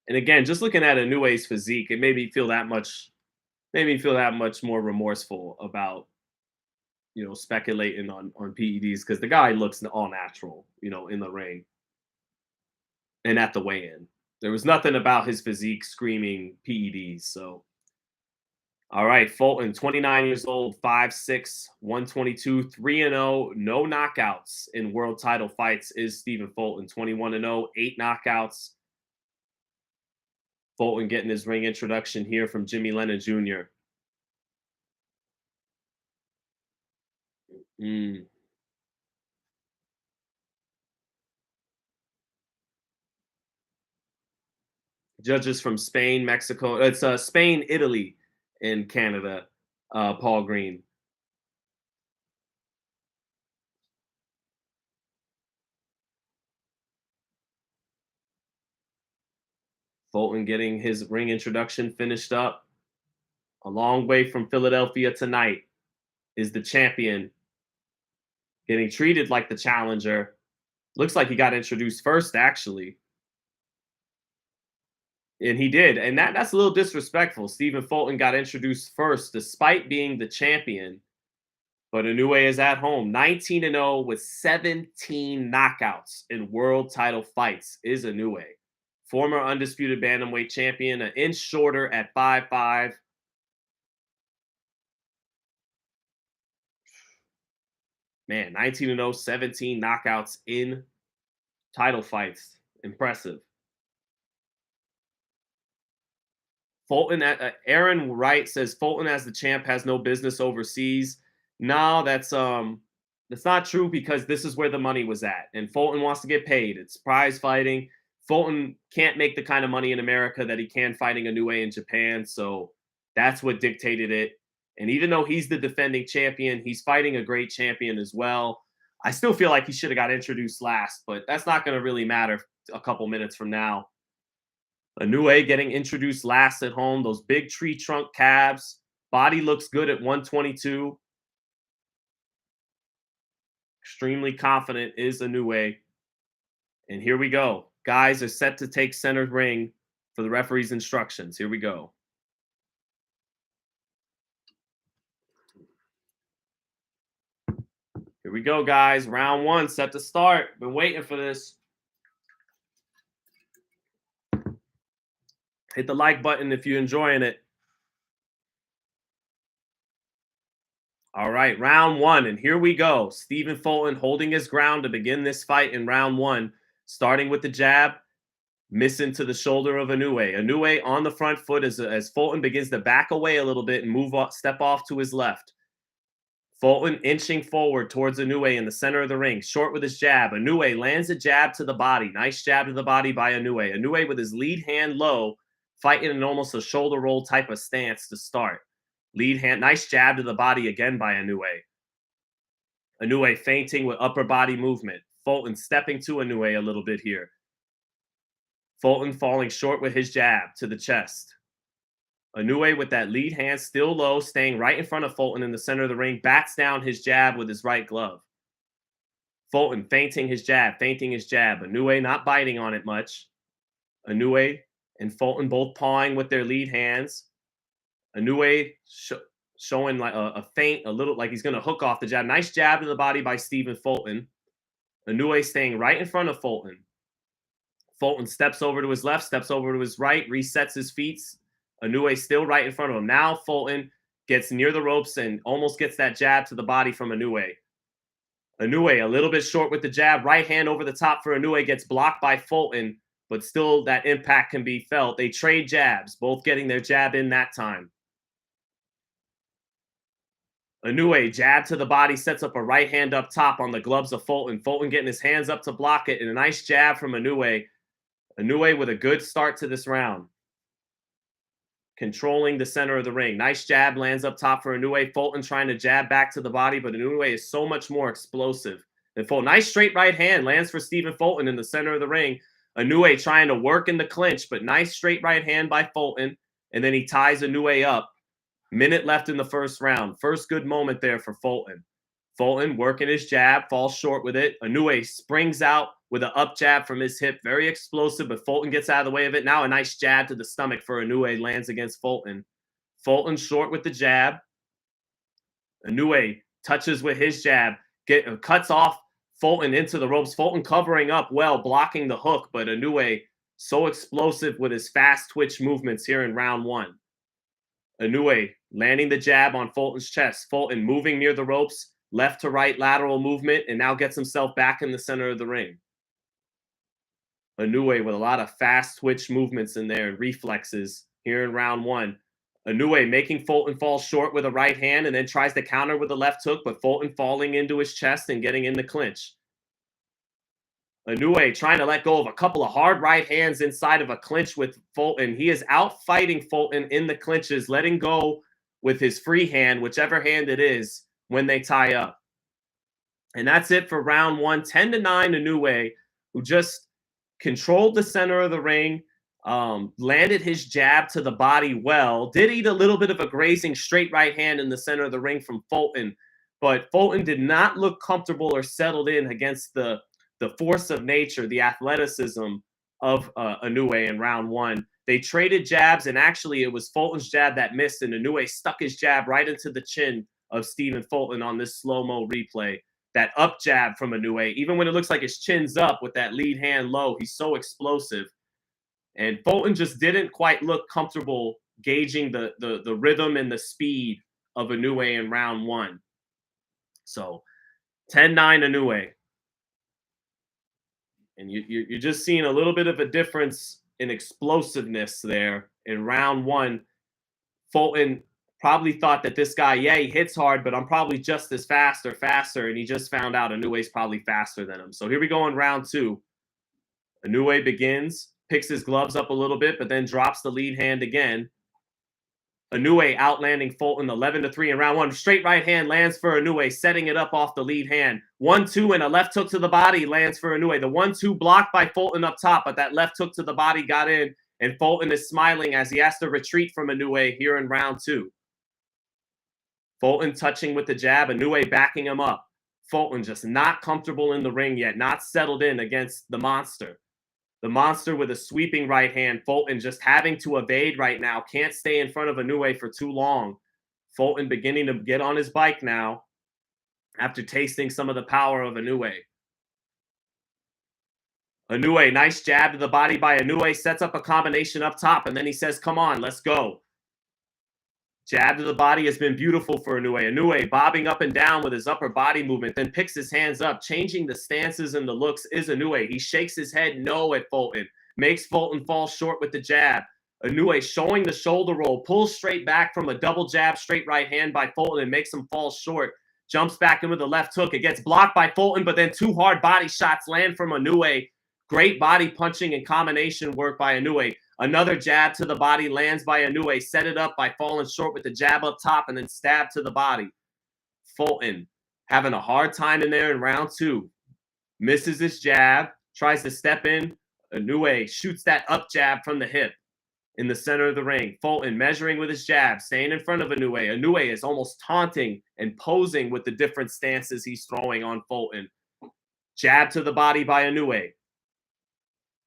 And again, just looking at Inoue's physique, it made me feel that much more remorseful about speculating on PEDs because the guy looks all natural, in the ring. and at the weigh-in. There was nothing about his physique screaming PEDs. So, all right, Fulton, 29 years old, 5'6", 122, 3-0, no knockouts in world title fights is Stephen Fulton, 21-0, 8 knockouts. Fulton getting his ring introduction here from Jimmy Lennon Jr. Mm. Judges from Spain, Mexico. It's Spain, Italy, and Canada. Paul Green. Fulton getting his ring introduction finished up. A long way from Philadelphia tonight is the champion getting treated like the challenger. Looks like he got introduced first, actually. And he did. And that's a little disrespectful. Stephen Fulton got introduced first despite being the champion. But Inoue is at home. 19-0 with 17 knockouts in world title fights is Inoue. Former undisputed bantamweight champion, an inch shorter at 5'5". Man, 19-0, 17 knockouts in title fights. Impressive. Fulton, Aaron Wright says Fulton as the champ has no business overseas. No, that's not true because this is where the money was at, and Fulton wants to get paid. It's prize fighting. Fulton can't make the kind of money in America that he can fighting Inoue in Japan, so that's what dictated it. And even though he's the defending champion, he's fighting a great champion as well. I still feel like he should have got introduced last, but that's not going to really matter a couple minutes from now. Inoue getting introduced last at home. Those big tree trunk calves. Body looks good at 122. Extremely confident is Inoue. And here we go. Guys are set to take center ring for the referee's instructions. Here we go. Here we go, guys. Round one set to start. Been waiting for this. Hit the like button if you're enjoying it. All right, round one, and here we go. Stephen Fulton holding his ground to begin this fight in round one, starting with the jab, missing to the shoulder of Inoue. Inoue on the front foot as Fulton begins to back away a little bit and move off, step off to his left. Fulton inching forward towards Inoue in the center of the ring, short with his jab. Inoue lands a jab to the body. Nice jab to the body by Inoue. Inoue with his lead hand low, fighting in almost a shoulder roll type of stance to start. Lead hand, nice jab to the body again by Inoue. Inoue feinting with upper body movement. Fulton stepping to Inoue a little bit here. Fulton falling short with his jab to the chest. Inoue with that lead hand still low, staying right in front of Fulton in the center of the ring, bats down his jab with his right glove. Fulton feinting his jab, Inoue not biting on it much. Inoue and Fulton both pawing with their lead hands. Inoue showing like a feint, a little like he's going to hook off the jab. Nice jab to the body by Stephen Fulton. Inoue staying right in front of Fulton. Fulton steps over to his left, steps over to his right, resets his feet. Inoue still right in front of him. Now Fulton gets near the ropes and almost gets that jab to the body from Inoue. Inoue a little bit short with the jab. Right hand over the top for Inoue, gets blocked by Fulton, but still that impact can be felt. They trade jabs, both getting their jab in that time. Inoue, jab to the body, sets up a right hand up top on the gloves of Fulton. Fulton getting his hands up to block it, and a nice jab from Inoue. Inoue with a good start to this round. Controlling the center of the ring. Nice jab lands up top for Inoue. Fulton trying to jab back to the body, but Inoue is so much more explosive than Fulton. Nice straight right hand lands for Stephen Fulton in the center of the ring. Inoue trying to work in the clinch, but nice straight right hand by Fulton, and then he ties Inoue up. Minute left in the first round. First good moment there for Fulton. Fulton working his jab, falls short with it. Inoue springs out with an up jab from his hip. Very explosive, but Fulton gets out of the way of it. Now a nice jab to the stomach for Inoue lands against Fulton. Fulton short with the jab. Inoue touches with his jab, cuts off Fulton into the ropes. Fulton covering up well, blocking the hook, but Inoue so explosive with his fast twitch movements here in round one. Inoue landing the jab on Fulton's chest. Fulton moving near the ropes, left to right lateral movement, and now gets himself back in the center of the ring. Inoue with a lot of fast twitch movements in there and reflexes here in round one. Inoue making Fulton fall short with a right hand and then tries to counter with a left hook, but Fulton falling into his chest and getting in the clinch. Inoue trying to let go of a couple of hard right hands inside of a clinch with Fulton. He is out fighting Fulton in the clinches, letting go with his free hand, whichever hand it is, when they tie up. And that's it for round one. 10-9 Inoue, who just controlled the center of the ring, landed his jab to the body well, did eat a little bit of a grazing straight right hand in the center of the ring from Fulton, but Fulton did not look comfortable or settled in against the force of nature, the athleticism of Inoue in round one. They traded jabs, and actually it was Fulton's jab that missed, and Inoue stuck his jab right into the chin of Stephen Fulton on this slow-mo replay. That up jab from Inoue, even when it looks like his chin's up with that lead hand low, he's so explosive. And Fulton just didn't quite look comfortable gauging the rhythm and the speed of Inoue in round one. So 10-9 Inoue. And you're just seeing a little bit of a difference in explosiveness there in round one. Fulton probably thought that this guy, yeah, he hits hard, but I'm probably just as fast or faster. And he just found out Inoue's probably faster than him. So here we go in round two. Inoue begins, picks his gloves up a little bit, but then drops the lead hand again. Inoue outlanding Fulton 11-3 in round one. Straight right hand lands for Inoue, setting it up off the lead hand. 1-2 and a left hook to the body lands for Inoue. The 1-2 blocked by Fulton up top, but that left hook to the body got in, and Fulton is smiling as he has to retreat from Inoue here in round two. Fulton touching with the jab, Inoue backing him up. Fulton just not comfortable in the ring yet, not settled in against the monster. The monster with a sweeping right hand. Fulton just having to evade right now. Can't stay in front of Inoue for too long. Fulton beginning to get on his bike now after tasting some of the power of Inoue. Inoue, nice jab to the body by Inoue. Sets up a combination up top, and then he says, come on, let's go. Jab to the body has been beautiful for Inoue. Inoue bobbing up and down with his upper body movement, then picks his hands up, changing the stances and the looks is Inoue. He shakes his head no at Fulton, makes Fulton fall short with the jab. Inoue showing the shoulder roll, pulls straight back from a double jab, straight right hand by Fulton and makes him fall short. Jumps back in with a left hook. It gets blocked by Fulton, but then two hard body shots land from Inoue. Great body punching and combination work by Inoue. Another jab to the body lands by Inoue. Set it up by falling short with the jab up top and then stab to the body. Fulton having a hard time in there in round two. Misses his jab. Tries to step in. Inoue shoots that up jab from the hip in the center of the ring. Fulton measuring with his jab. Staying in front of Inoue. Inoue is almost taunting and posing with the different stances he's throwing on Fulton. Jab to the body by Inoue.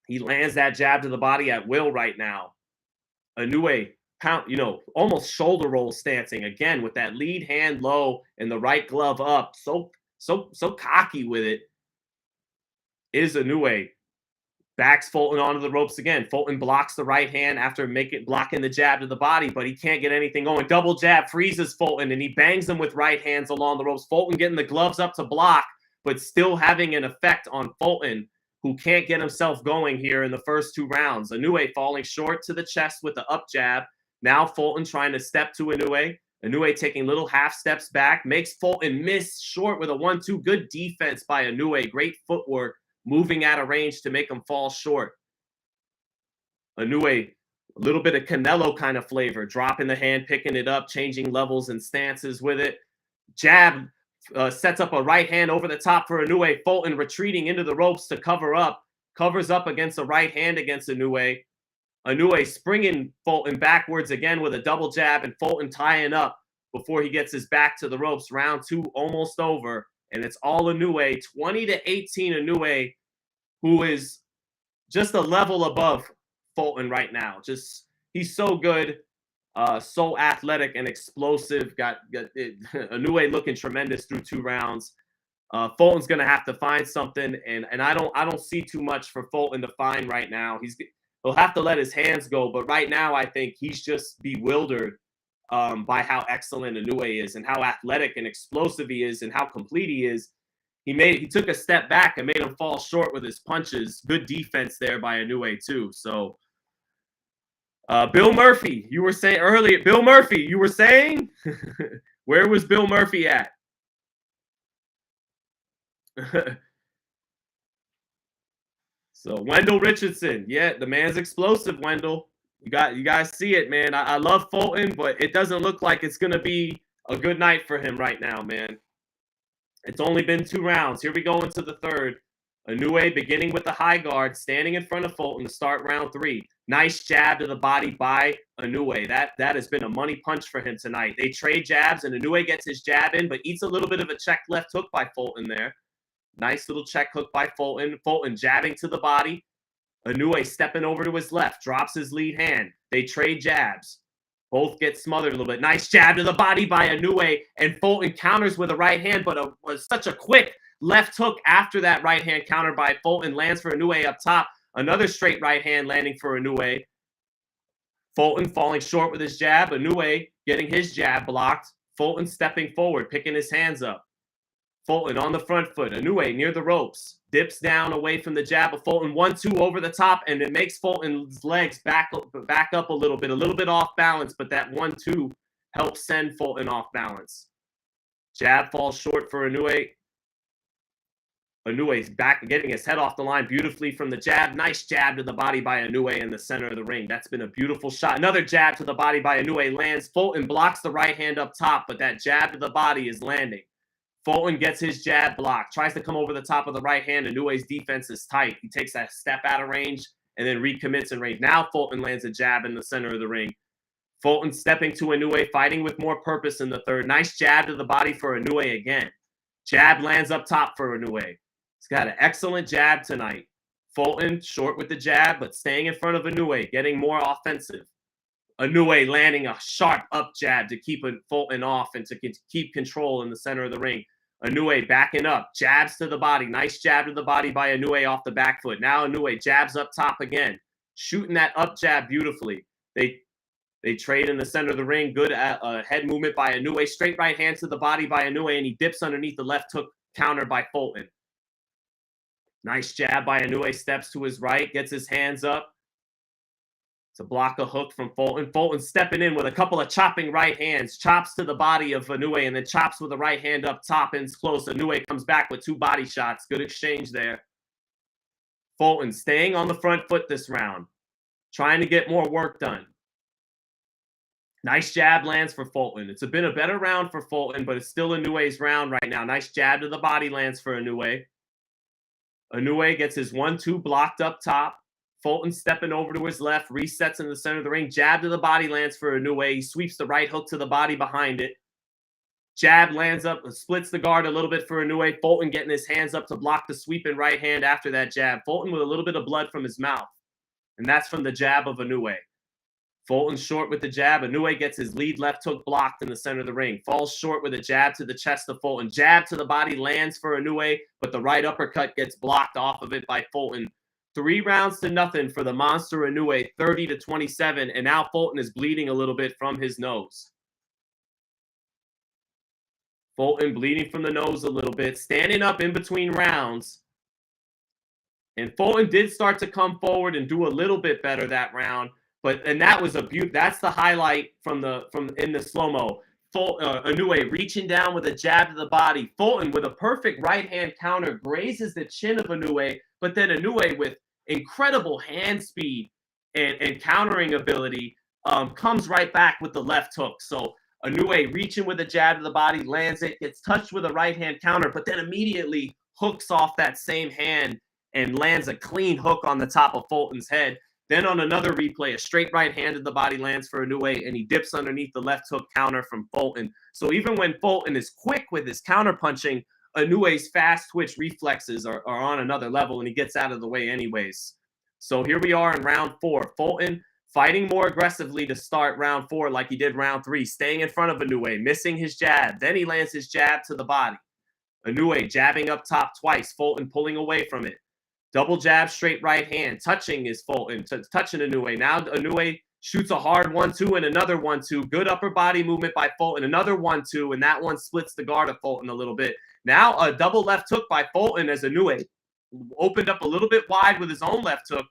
He lands that jab to the body at will right now. Inoue, almost shoulder roll stancing again with that lead hand low and the right glove up. So cocky with it is Inoue. Backs Fulton onto the ropes again. Fulton blocks the right hand after blocking the jab to the body, but he can't get anything going. Double jab freezes Fulton, and he bangs him with right hands along the ropes. Fulton getting the gloves up to block, but still having an effect on Fulton, who can't get himself going here in the first two rounds. Inoue falling short to the chest with the up jab. Now Fulton trying to step to Inoue. Inoue taking little half steps back. Makes Fulton miss short with a 1-2. Good defense by Inoue. Great footwork. Moving out of range to make him fall short. Inoue, a little bit of Canelo kind of flavor. Dropping the hand, picking it up, changing levels and stances with it. Jab. Sets up a right hand over the top for Inoue. Fulton retreating into the ropes to cover up. Covers up against a right hand against Inoue. Inoue springing Fulton backwards again with a double jab, and Fulton tying up before he gets his back to the ropes. Round two almost over, and it's all Inoue. 20-18 Inoue, who is just a level above Fulton right now. He's so good. So athletic and explosive. Got Inoue looking tremendous through two rounds. Fulton's going to have to find something, and I don't see too much for Fulton to find right now. He'll have to let his hands go, but right now I think he's just bewildered by how excellent Inoue is and how athletic and explosive he is and how complete he is. He took a step back and made him fall short with his punches. Good defense there by Inoue too. So Bill Murphy, you were saying earlier. Bill Murphy, you were saying where was Bill Murphy at? So Wendell Richardson, yeah, the man's explosive. Wendell, you guys see it, man. I love Fulton, but it doesn't look like it's gonna be a good night for him right now, man. It's only been 2 rounds. Here we go into the third. Inoue beginning with the high guard, standing in front of Fulton to start round 3. Nice jab to the body by Inoue. That has been a money punch for him tonight. They trade jabs, and Inoue gets his jab in, but eats a little bit of a check left hook by Fulton there. Nice little check hook by Fulton. Fulton jabbing to the body. Inoue stepping over to his left, drops his lead hand. They trade jabs. Both get smothered a little bit. Nice jab to the body by Inoue, and Fulton counters with a right hand, but was such a quick left hook after that right hand counter by Fulton. Lands for Inoue up top. Another straight right hand landing for Inoue. Fulton falling short with his jab. Inoue getting his jab blocked. Fulton stepping forward, picking his hands up. Fulton on the front foot. Inoue near the ropes. Dips down away from the jab of Fulton. 1-2 over the top, and it makes Fulton's legs back up a little bit off balance, but that 1-2 helps send Fulton off balance. Jab falls short for Inoue. Inoue's back, getting his head off the line beautifully from the jab. Nice jab to the body by Inoue in the center of the ring. That's been a beautiful shot. Another jab to the body by Inoue lands. Fulton blocks the right hand up top, but that jab to the body is landing. Fulton gets his jab blocked, tries to come over the top of the right hand. Inoue's defense is tight. He takes that step out of range and then recommits in range. Now Fulton lands a jab in the center of the ring. Fulton stepping to Inoue, fighting with more purpose in the third. Nice jab to the body for Inoue again. Jab lands up top for Inoue. He's got an excellent jab tonight. Fulton short with the jab, but staying in front of Inoue, getting more offensive. Inoue landing a sharp up jab to keep Fulton off and to keep control in the center of the ring. Inoue backing up, jabs to the body. Nice jab to the body by Inoue off the back foot. Now Inoue jabs up top again, shooting that up jab beautifully. They trade in the center of the ring. Good head movement by Inoue. Straight right hand to the body by Inoue, and he dips underneath the left hook counter by Fulton. Nice jab by Inoue, steps to his right, gets his hands up to block a hook from Fulton. Fulton stepping in with a couple of chopping right hands, chops to the body of Inoue, and then chops with the right hand up top, ends close. Inoue comes back with 2 body shots. Good exchange there. Fulton staying on the front foot this round, trying to get more work done. Nice jab lands for Fulton. It's been a better round for Fulton, but it's still Inoue's round right now. Nice jab to the body lands for Inoue. Inoue gets his 1-2 blocked up top. Fulton stepping over to his left, resets in the center of the ring. Jab to the body lands for Inoue. He sweeps the right hook to the body behind it. Jab lands up, splits the guard a little bit for Inoue. Fulton getting his hands up to block the sweeping right hand after that jab. Fulton with a little bit of blood from his mouth, and that's from the jab of Inoue. Fulton short with the jab. Inoue gets his lead left hook blocked in the center of the ring. Falls short with a jab to the chest of Fulton. Jab to the body lands for Inoue, but the right uppercut gets blocked off of it by Fulton. 3 rounds to nothing for the monster Inoue, 30-27, and now Fulton is bleeding a little bit from his nose. Fulton bleeding from the nose a little bit, standing up in between rounds. And Fulton did start to come forward and do a little bit better that round. And that was that's the highlight from in the slow-mo. Inoue reaching down with a jab to the body. Fulton with a perfect right hand counter grazes the chin of Inoue, but then Inoue with incredible hand speed and countering ability comes right back with the left hook. So Inoue reaching with a jab to the body, lands it, gets touched with a right hand counter, but then immediately hooks off that same hand and lands a clean hook on the top of Fulton's head. Then on another replay, a straight right hand to the body lands for Inoue, and he dips underneath the left hook counter from Fulton. So even when Fulton is quick with his counter punching, Inoue's fast twitch reflexes are on another level, and he gets out of the way anyways. So here we are in round 4. Fulton fighting more aggressively to start round 4 like he did round 3, staying in front of Inoue, missing his jab. Then he lands his jab to the body. Inoue jabbing up top twice. Fulton pulling away from it. Double jab, straight right hand. Touching is Fulton. Touching Inoue. Now Inoue shoots a hard 1-2 and another 1-2. Good upper body movement by Fulton. Another 1-2, and that one splits the guard of Fulton a little bit. Now a double left hook by Fulton as Inoue opened up a little bit wide with his own left hook.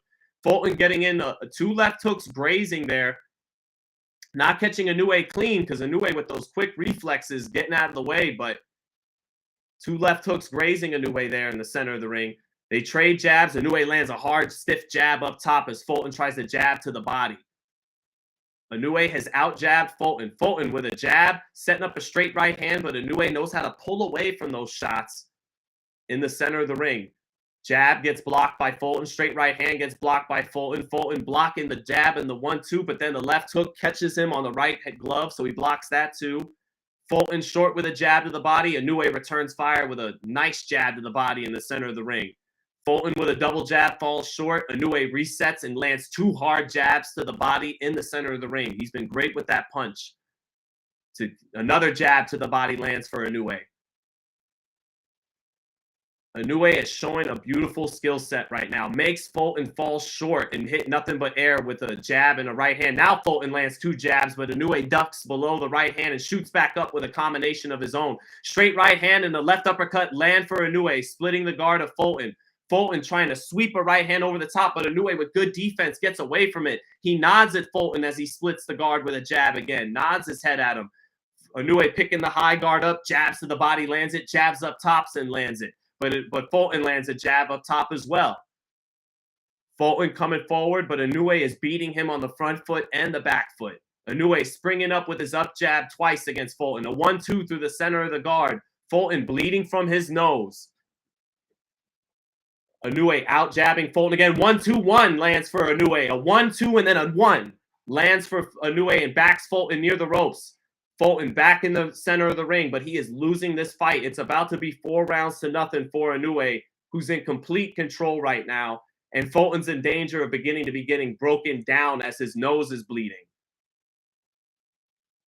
Fulton getting in 2 left hooks, grazing there. Not catching Inoue clean because Inoue with those quick reflexes getting out of the way, but 2 left hooks grazing Inoue there in the center of the ring. They trade jabs. Inoue lands a hard, stiff jab up top as Fulton tries to jab to the body. Inoue has out-jabbed Fulton. Fulton with a jab, setting up a straight right hand, but Inoue knows how to pull away from those shots in the center of the ring. Jab gets blocked by Fulton. Straight right hand gets blocked by Fulton. Fulton blocking the jab and the 1-2, but then the left hook catches him on the right glove, so he blocks that too. Fulton short with a jab to the body. Inoue returns fire with a nice jab to the body in the center of the ring. Fulton with a double jab falls short. Inoue resets and lands 2 hard jabs to the body in the center of the ring. He's been great with that punch. Another jab to the body lands for Inoue. Inoue is showing a beautiful skill set right now. Makes Fulton fall short and hit nothing but air with a jab and a right hand. Now Fulton lands 2 jabs, but Inoue ducks below the right hand and shoots back up with a combination of his own. Straight right hand and the left uppercut land for Inoue, splitting the guard of Fulton. Fulton trying to sweep a right hand over the top, but Inoue with good defense gets away from it. He nods at Fulton as he splits the guard with a jab again. Nods his head at him. Inoue picking the high guard up, jabs to the body, lands it, jabs up tops and lands it. But Fulton lands a jab up top as well. Fulton coming forward, but Inoue is beating him on the front foot and the back foot. Inoue springing up with his up jab twice against Fulton. A 1-2 through the center of the guard. Fulton bleeding from his nose. Inoue out jabbing Fulton again. 1-2-1 lands for Inoue. A 1-2 and then a 1 lands for Inoue and backs Fulton near the ropes. Fulton back in the center of the ring, but he is losing this fight. It's about to be 4 rounds to nothing for Inoue, who's in complete control right now. And Fulton's in danger of beginning to be getting broken down as his nose is bleeding.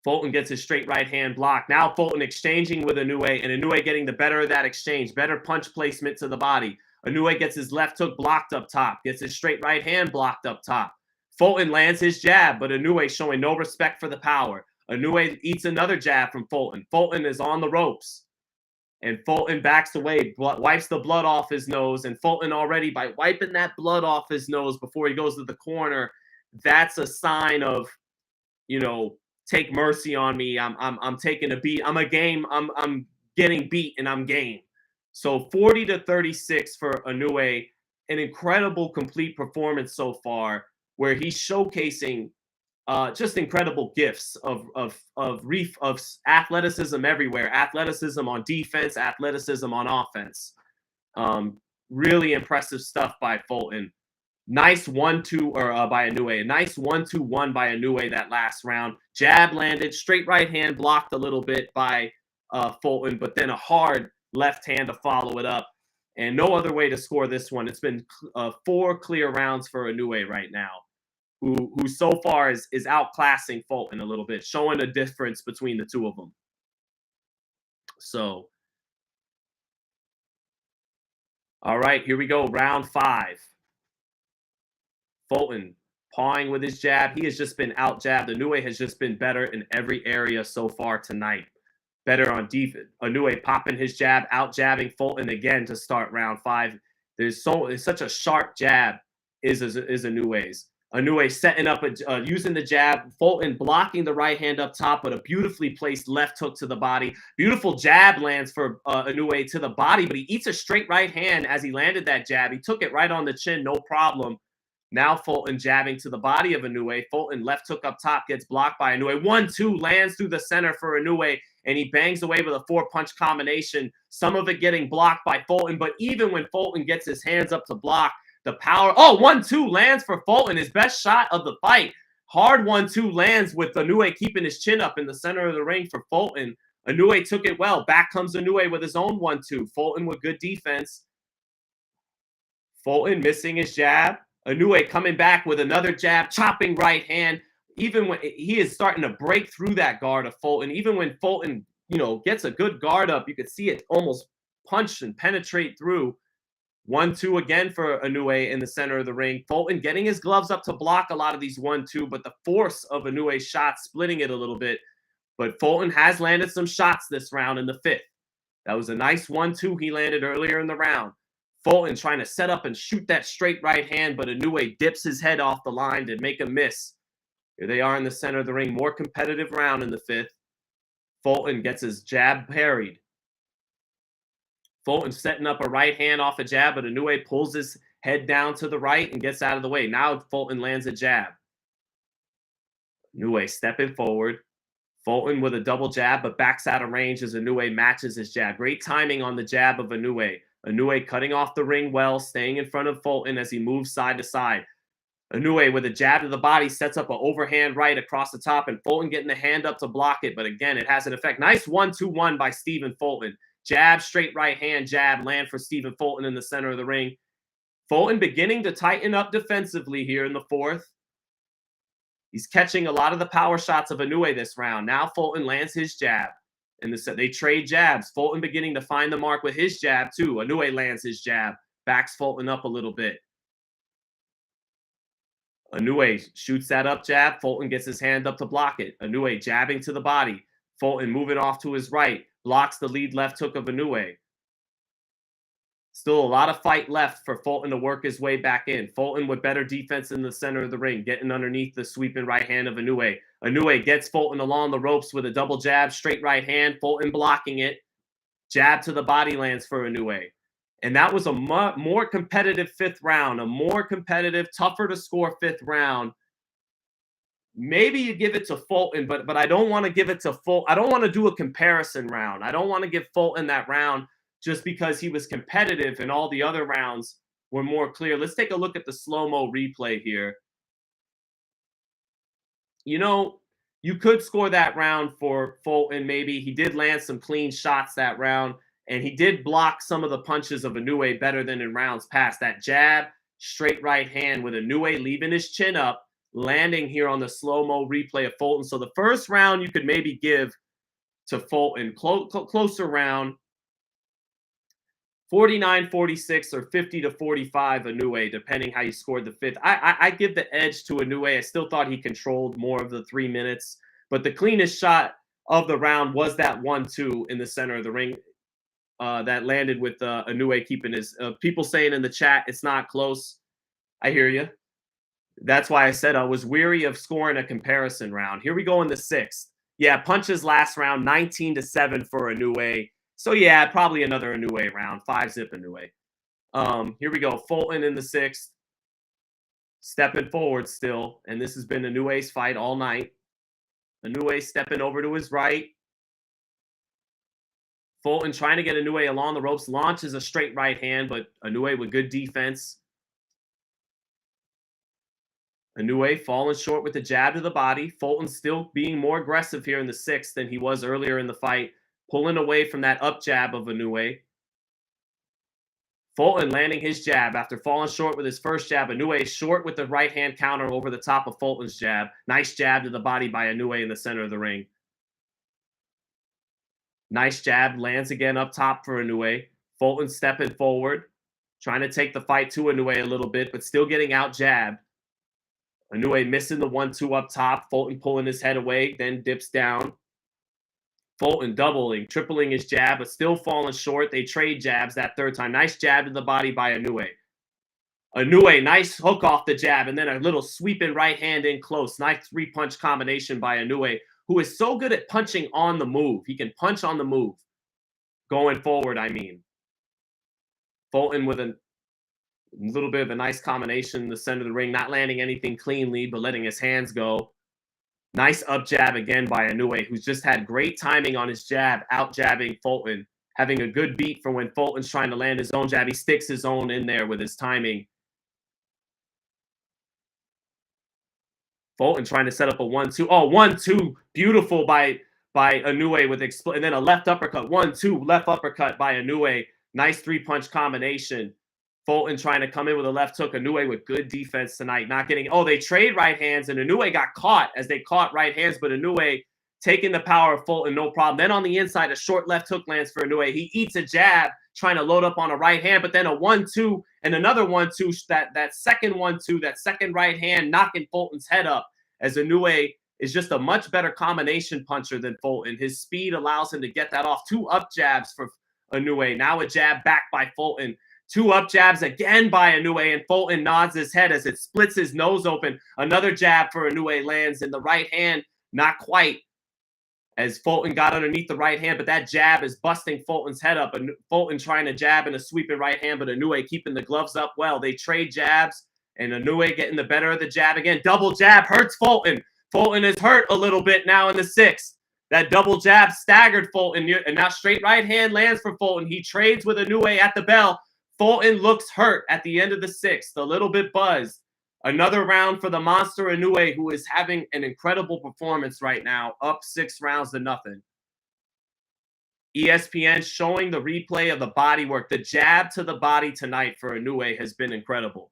Fulton gets his straight right hand blocked. Now Fulton exchanging with Inoue, and Inoue getting the better of that exchange. Better punch placement to the body. Inoue gets his left hook blocked up top. Gets his straight right hand blocked up top. Fulton lands his jab, but Inoue showing no respect for the power. Inoue eats another jab from Fulton. Fulton is on the ropes. And Fulton backs away, wipes the blood off his nose. And Fulton already, by wiping that blood off his nose before he goes to the corner, that's a sign of, you know, take mercy on me. I'm taking a beat. I'm getting beat and I'm game. So 40-36 for Inoue. An incredible complete performance so far, where he's showcasing just incredible gifts of athleticism everywhere. Athleticism on defense, athleticism on offense. Really impressive stuff by Fulton. Nice 1-2 by Inoue. A nice 1-2-1 by Inoue that last round. Jab landed, straight right hand blocked a little bit by Fulton, but then a hard left hand to follow it up. And no other way to score this one. It's been 4 clear rounds for Inoue right now, who so far is outclassing Fulton a little bit, showing a difference between the two of them. So, all right, here we go. Round 5. Fulton pawing with his jab. He has just been out-jabbed. Inoue has just been better in every area so far tonight. Better on defense. Inoue popping his jab, out-jabbing Fulton again to start round 5. There's such a sharp jab is Inoue's. Inoue setting up, using the jab. Fulton blocking the right hand up top, but a beautifully placed left hook to the body. Beautiful jab lands for Inoue to the body, but he eats a straight right hand as he landed that jab. He took it right on the chin, no problem. Now Fulton jabbing to the body of Inoue. Fulton left hook up top gets blocked by Inoue. 1-2 lands through the center for Inoue, and he bangs away with a 4-punch combination. Some of it getting blocked by Fulton, but even when Fulton gets his hands up to block, the power. Oh, 1-2 lands for Fulton, his best shot of the fight. Hard 1-2 lands with Inoue keeping his chin up in the center of the ring for Fulton. Inoue took it well. Back comes Inoue with his own 1-2. Fulton with good defense. Fulton missing his jab. Inoue coming back with another jab, chopping right hand. Even when he is starting to break through that guard of Fulton, even when Fulton, gets a good guard up, you could see it almost punch and penetrate through. 1-2 again for Inoue in the center of the ring. Fulton getting his gloves up to block a lot of these 1-2, but the force of Inoue's shots splitting it a little bit. But Fulton has landed some shots this round in the 5th. That was a nice 1-2 he landed earlier in the round. Fulton trying to set up and shoot that straight right hand, but Inoue dips his head off the line to make a miss. Here they are in the center of the ring. More competitive round in the 5th. Fulton gets his jab parried. Fulton setting up a right hand off a jab, but Inoue pulls his head down to the right and gets out of the way. Now Fulton lands a jab. Inoue stepping forward. Fulton with a double jab, but backs out of range as Inoue matches his jab. Great timing on the jab of Inoue. Inoue cutting off the ring well, staying in front of Fulton as he moves side to side. Inoue with a jab to the body sets up an overhand right across the top, and Fulton getting the hand up to block it, but again, it has an effect. Nice 1-2-1 by Stephen Fulton. Jab, straight right hand, jab, land for Stephen Fulton in the center of the ring. Fulton beginning to tighten up defensively here in the 4th. He's catching a lot of the power shots of Inoue this round. Now Fulton lands his jab. And they trade jabs. Fulton beginning to find the mark with his jab too. Inoue lands his jab. Backs Fulton up a little bit. Inoue shoots that up jab. Fulton gets his hand up to block it. Inoue jabbing to the body. Fulton moving off to his right. Blocks the lead left hook of Inoue. Still a lot of fight left for Fulton to work his way back in. Fulton with better defense in the center of the ring, getting underneath the sweeping right hand of Inoue. Inoue gets Fulton along the ropes with a double jab, straight right hand. Fulton blocking it. Jab to the body lands for Inoue. And that was a more competitive 5th round, a more competitive, tougher to score 5th round. Maybe you give it to Fulton, but I don't want to give it to Fulton. I don't want to do a comparison round. I don't want to give Fulton that round just because he was competitive and all the other rounds were more clear. Let's take a look at the slow-mo replay here. You know, you could score that round for Fulton maybe. He did land some clean shots that round, and he did block some of the punches of Inoue better than in rounds past. That jab, straight right hand with Inoue leaving his chin up, landing here on the slow-mo replay of Fulton. So the first round you could maybe give to Fulton. Closer round. 49-46 or 50-45 Inoue, depending how you scored the 5th. I give the edge to Inoue. I still thought he controlled more of the 3 minutes, but the cleanest shot of the round was that 1-2 in the center of the ring that landed with Inoue keeping his. People saying in the chat it's not close. I hear you. That's why I said I was weary of scoring a comparison round. Here we go in the 6th. Yeah, punches last round, 19-7 for Inoue. So yeah, probably another Inoue round, 5-zip Inoue. Here we go, Fulton in the 6th, stepping forward still, and this has been Inoue's fight all night. Inoue stepping over to his right. Fulton trying to get Inoue along the ropes, launches a straight right hand, but Inoue with good defense. Inoue falling short with the jab to the body. Fulton still being more aggressive here in the 6th than he was earlier in the fight. Pulling away from that up jab of Inoue. Fulton landing his jab after falling short with his first jab. Inoue short with the right hand counter over the top of Fulton's jab. Nice jab to the body by Inoue in the center of the ring. Nice jab lands again up top for Inoue. Fulton stepping forward, trying to take the fight to Inoue a little bit, but still getting out jabbed. Inoue missing the 1-2 up top. Fulton pulling his head away, then dips down. Fulton doubling, tripling his jab, but still falling short. They trade jabs that 3rd time. Nice jab to the body by Inoue. Inoue, nice hook off the jab, and then a little sweeping right hand in close. Nice 3-punch combination by Inoue, who is so good at punching on the move. He can punch on the move. Going forward, I mean. Fulton with a little bit of a nice combination in the center of the ring, not landing anything cleanly, but letting his hands go. Nice up jab again by Inoue, who's just had great timing on his jab, out jabbing Fulton, having a good beat for when Fulton's trying to land his own jab. He sticks his own in there with his timing. Fulton trying to set up a 1-2. Oh, 1-2. Beautiful by Inoue with and then a left uppercut. 1-2, left uppercut by Inoue. Nice 3-punch combination. Fulton trying to come in with a left hook. Inoue with good defense tonight. Not getting... Oh, they trade right hands, and Inoue got caught as they caught right hands, but Inoue taking the power of Fulton, no problem. Then on the inside, a short left hook lands for Inoue. He eats a jab, trying to load up on a right hand, but then a 1-2 and another 1-2. That second 1-2, that second right hand knocking Fulton's head up, as Inoue is just a much better combination puncher than Fulton. His speed allows him to get that off. 2 up jabs for Inoue. Now a jab back by Fulton. 2 up jabs again by Inoue, and Fulton nods his head as it splits his nose open. Another jab for Inoue lands in the right hand. Not quite, as Fulton got underneath the right hand, but that jab is busting Fulton's head up. And Fulton trying to jab in a sweeping right hand, but Inoue keeping the gloves up well. They trade jabs, and Inoue getting the better of the jab again. Double jab hurts Fulton. Fulton is hurt a little bit now in the 6th. That double jab staggered Fulton, and now straight right hand lands for Fulton. He trades with Inoue at the bell. Fulton looks hurt at the end of the 6th, a little bit buzzed. Another round for the monster Inoue, who is having an incredible performance right now, up 6 rounds to nothing. ESPN showing the replay of the body work. The jab to the body tonight for Inoue has been incredible.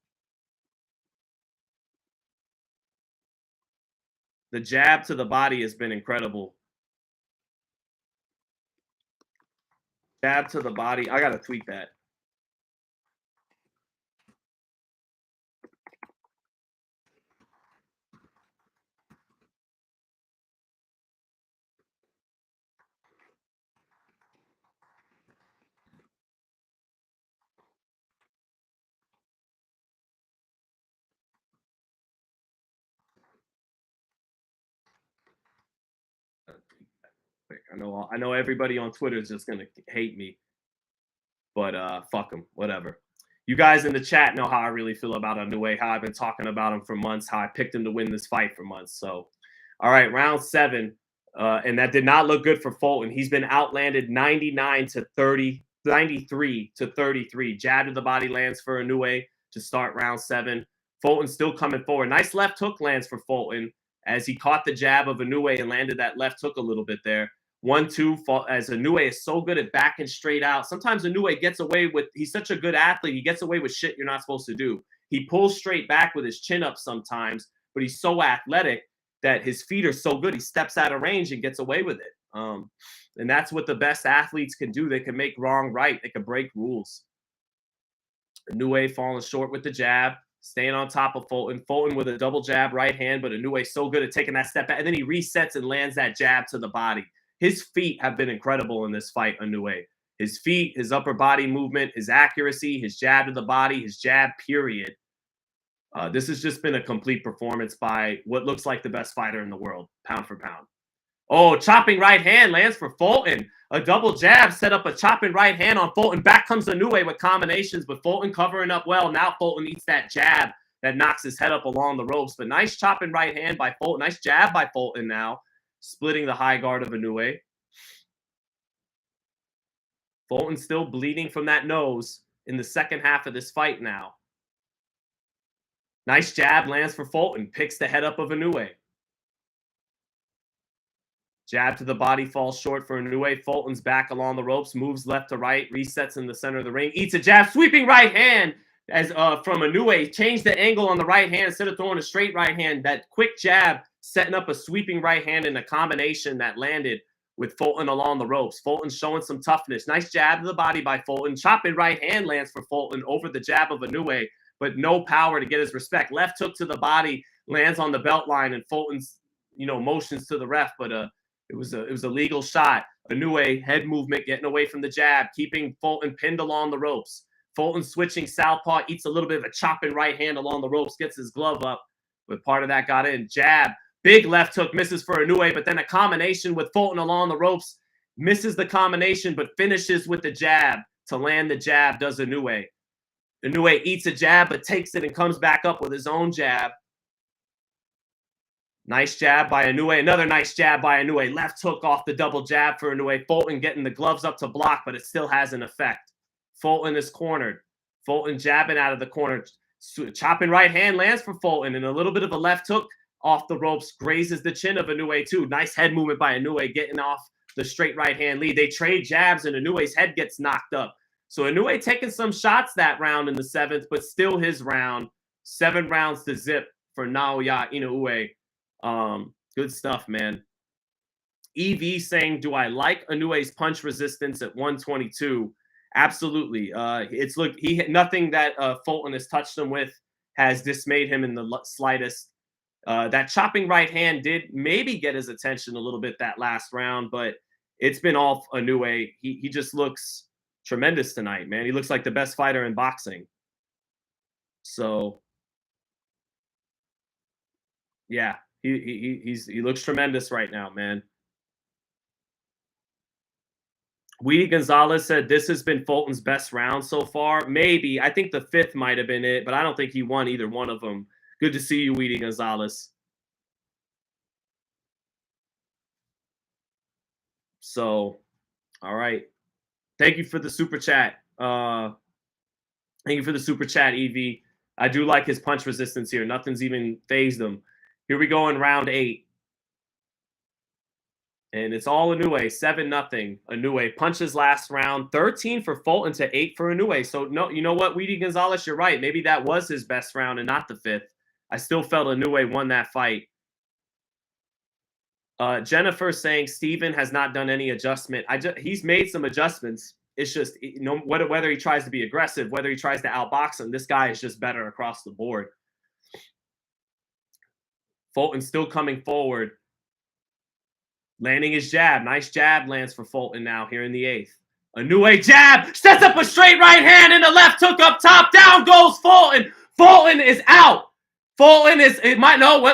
The jab to the body has been incredible. Jab to the body. I got to tweet that. I know everybody on Twitter is just gonna hate me, but fuck them, whatever. You guys in the chat know how I really feel about Inoue, how I've been talking about him for months, how I picked him to win this fight for months. So, all right, round 7, and that did not look good for Fulton. He's been outlanded 93 to 33. Jab to the body lands for Inoue to start round 7. Fulton still coming forward. Nice left hook lands for Fulton as he caught the jab of Inoue and landed that left hook a little bit there. 1-2, as Inoue is so good at backing straight out. Sometimes Inoue gets away with, he's such a good athlete, he gets away with shit you're not supposed to do. He pulls straight back with his chin up sometimes, but he's so athletic that his feet are so good, he steps out of range and gets away with it. And that's what the best athletes can do. They can make wrong right. They can break rules. Inoue falling short with the jab, staying on top of Fulton. Fulton with a double jab right hand, but Inoue so good at taking that step back, and then he resets and lands that jab to the body. His feet have been incredible in this fight, Inoue. His feet, his upper body movement, his accuracy, his jab to the body, his jab, period. This has just been a complete performance by what looks like the best fighter in the world, pound for pound. Oh, chopping right hand lands for Fulton. A double jab set up a chopping right hand on Fulton. Back comes Inoue with combinations, but Fulton covering up well. Now Fulton eats that jab that knocks his head up along the ropes. But nice chopping right hand by Fulton. Nice jab by Fulton now, splitting the high guard of Inoue. Fulton still bleeding from that nose in the second half of this fight now. Nice jab lands for Fulton. Picks the head up of Inoue. Jab to the body falls short for Inoue. Fulton's back along the ropes, moves left to right, resets in the center of the ring, eats a jab, sweeping right hand as from Inoue. Changed the angle on the right hand instead of throwing a straight right hand. That quick jab setting up a sweeping right hand in a combination that landed with Fulton along the ropes. Fulton showing some toughness. Nice jab to the body by Fulton. Chopping right hand lands for Fulton over the jab of Inoue, but no power to get his respect. Left hook to the body lands on the belt line, and Fulton's motions to the ref, but it was a legal shot. Inoue head movement, getting away from the jab, keeping Fulton pinned along the ropes. Fulton switching southpaw, eats a little bit of a chopping right hand along the ropes, gets his glove up, but part of that got in. Jab, big left hook, misses for Inoue, but then a combination with Fulton along the ropes, misses the combination, but finishes with the jab to land the jab, does Inoue. Inoue eats a jab, but takes it and comes back up with his own jab. Nice jab by Inoue. Another nice jab by Inoue. Left hook off the double jab for Inoue. Fulton getting the gloves up to block, but it still has an effect. Fulton is cornered. Fulton jabbing out of the corner. Chopping right hand lands for Fulton, and a little bit of a left hook off the ropes grazes the chin of Inoue too. Nice head movement by Inoue, getting off the straight right hand lead. They trade jabs, and Inoue's head gets knocked up. So Inoue taking some shots that round in the 7th, but still his round. 7 rounds to zip for Naoya Inoue. Good stuff, man. EV saying, do I like Inoue's punch resistance at 122? Absolutely. It's look he nothing that Fulton has touched him with has dismayed him in the slightest. That chopping right hand did maybe get his attention a little bit that last round, but it's been all Inoue. He just looks tremendous tonight, man. He looks like the best fighter in boxing. So yeah, he looks tremendous right now, man. Weedy Gonzalez said this has been Fulton's best round so far. Maybe. I think the fifth might have been it, but I don't think he won either one of them. Good to see you, Weedy Gonzalez. So, all right. Thank you for the super chat. Thank you for the super chat, Evie. I do like his punch resistance here. Nothing's even phased him. Here we go in round 8. And it's all Inoue, 7-0. Inoue punches last round, 13 for Fulton to 8 for Inoue. So, no, you know what, Weedy Gonzalez, you're right. Maybe that was his best round and not the fifth. I still felt Inoue won that fight. Jennifer saying Stephen has not done any adjustment. He's made some adjustments. It's just, you know, whether he tries to be aggressive, whether he tries to outbox him, this guy is just better across the board. Fulton still coming forward. Landing his jab. Nice jab lands for Fulton now here in the 8th. Inoue jab. Sets up a straight right hand and the left hook up top. Down goes Fulton. Fulton is out. Fulton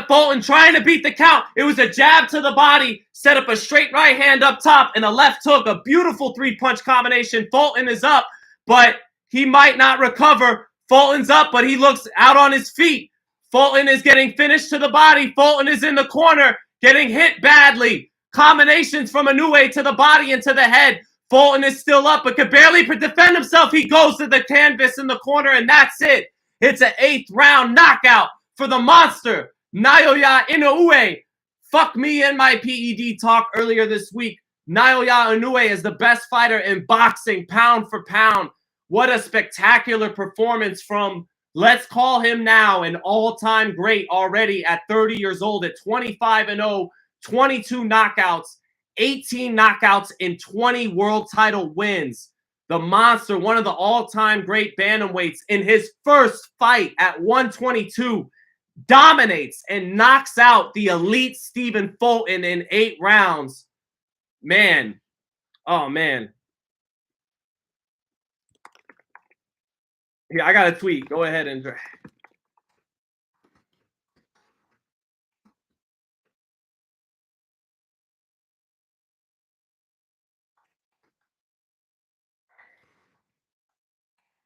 Fulton trying to beat the count. It was a jab to the body, set up a straight right hand up top, and a left hook, a beautiful 3-punch combination. Fulton is up, but he might not recover. Fulton's up, but he looks out on his feet. Fulton is getting finished to the body. Fulton is in the corner, getting hit badly. Combinations from Inoue to the body and to the head. Fulton is still up, but can barely defend himself. He goes to the canvas in the corner, and that's it. It's an 8th round knockout for the monster, Naoya Inoue. Fuck me and my PED talk earlier this week. Naoya Inoue is the best fighter in boxing, pound for pound. What a spectacular performance from, let's call him now, an all-time great already at 30 years old at 25-0, 22 knockouts, 18 knockouts, and 20 world title wins. The monster, one of the all-time great bantamweights, in his first fight at 122, dominates and knocks out the elite Stephen Fulton in 8 rounds. Man. Oh, man. Yeah, I got a tweet. Go ahead and...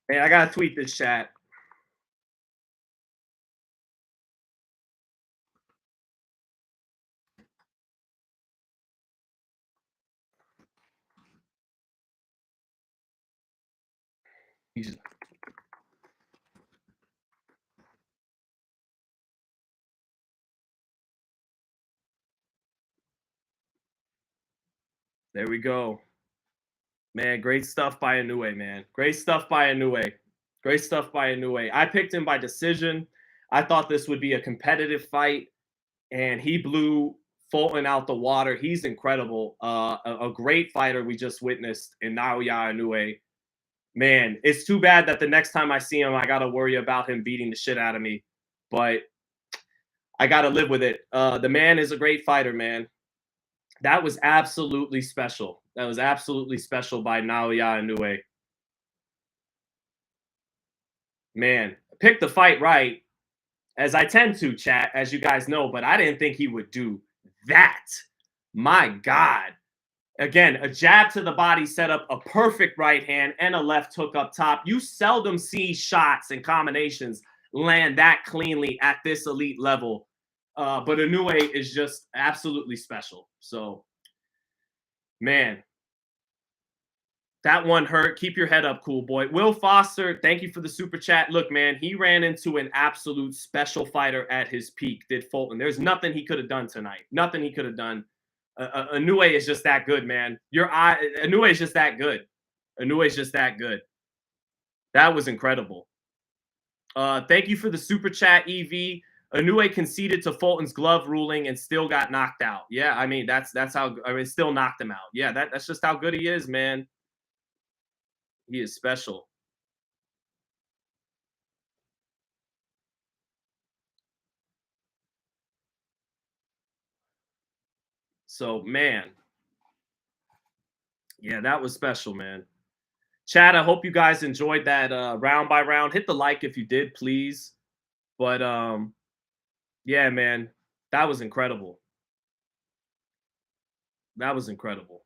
Man, I got to tweet this chat. There we go. Man, great stuff by Inoue, man. Great stuff by Inoue. Great stuff by Inoue. I picked him by decision. I thought this would be a competitive fight, and he blew Fulton out the water. He's incredible. A great fighter we just witnessed in Naoya Inoue. Man, it's too bad that the next time I see him, I got to worry about him beating the shit out of me. But I got to live with it. The man is a great fighter, man. That was absolutely special. That was absolutely special by Naoya Inoue. Man, pick the fight right, as I tend to, chat, as you guys know, but I didn't think he would do that. My God. Again, a jab to the body set up a perfect right hand and a left hook up top. You seldom see shots and combinations land that cleanly at this elite level. But Inoue is just absolutely special. So, man, that one hurt. Keep your head up, cool boy. Will Foster, thank you for the super chat. Look, man, he ran into an absolute special fighter at his peak, did Fulton. There's nothing he could have done tonight. Nothing he could have done. Inoue is just that good, man. Inoue is just that good. Inoue is just that good. That was incredible. Thank you for the super chat, EV. Inoue conceded to Fulton's glove ruling and still got knocked out. Yeah, I mean, that's how, I mean, still knocked him out. Yeah, that's just how good he is, man. He is special. So, man, yeah, that was special, man. Chad, I hope you guys enjoyed that round by round. Hit the like if you did, please. But yeah, man, that was incredible. That was incredible.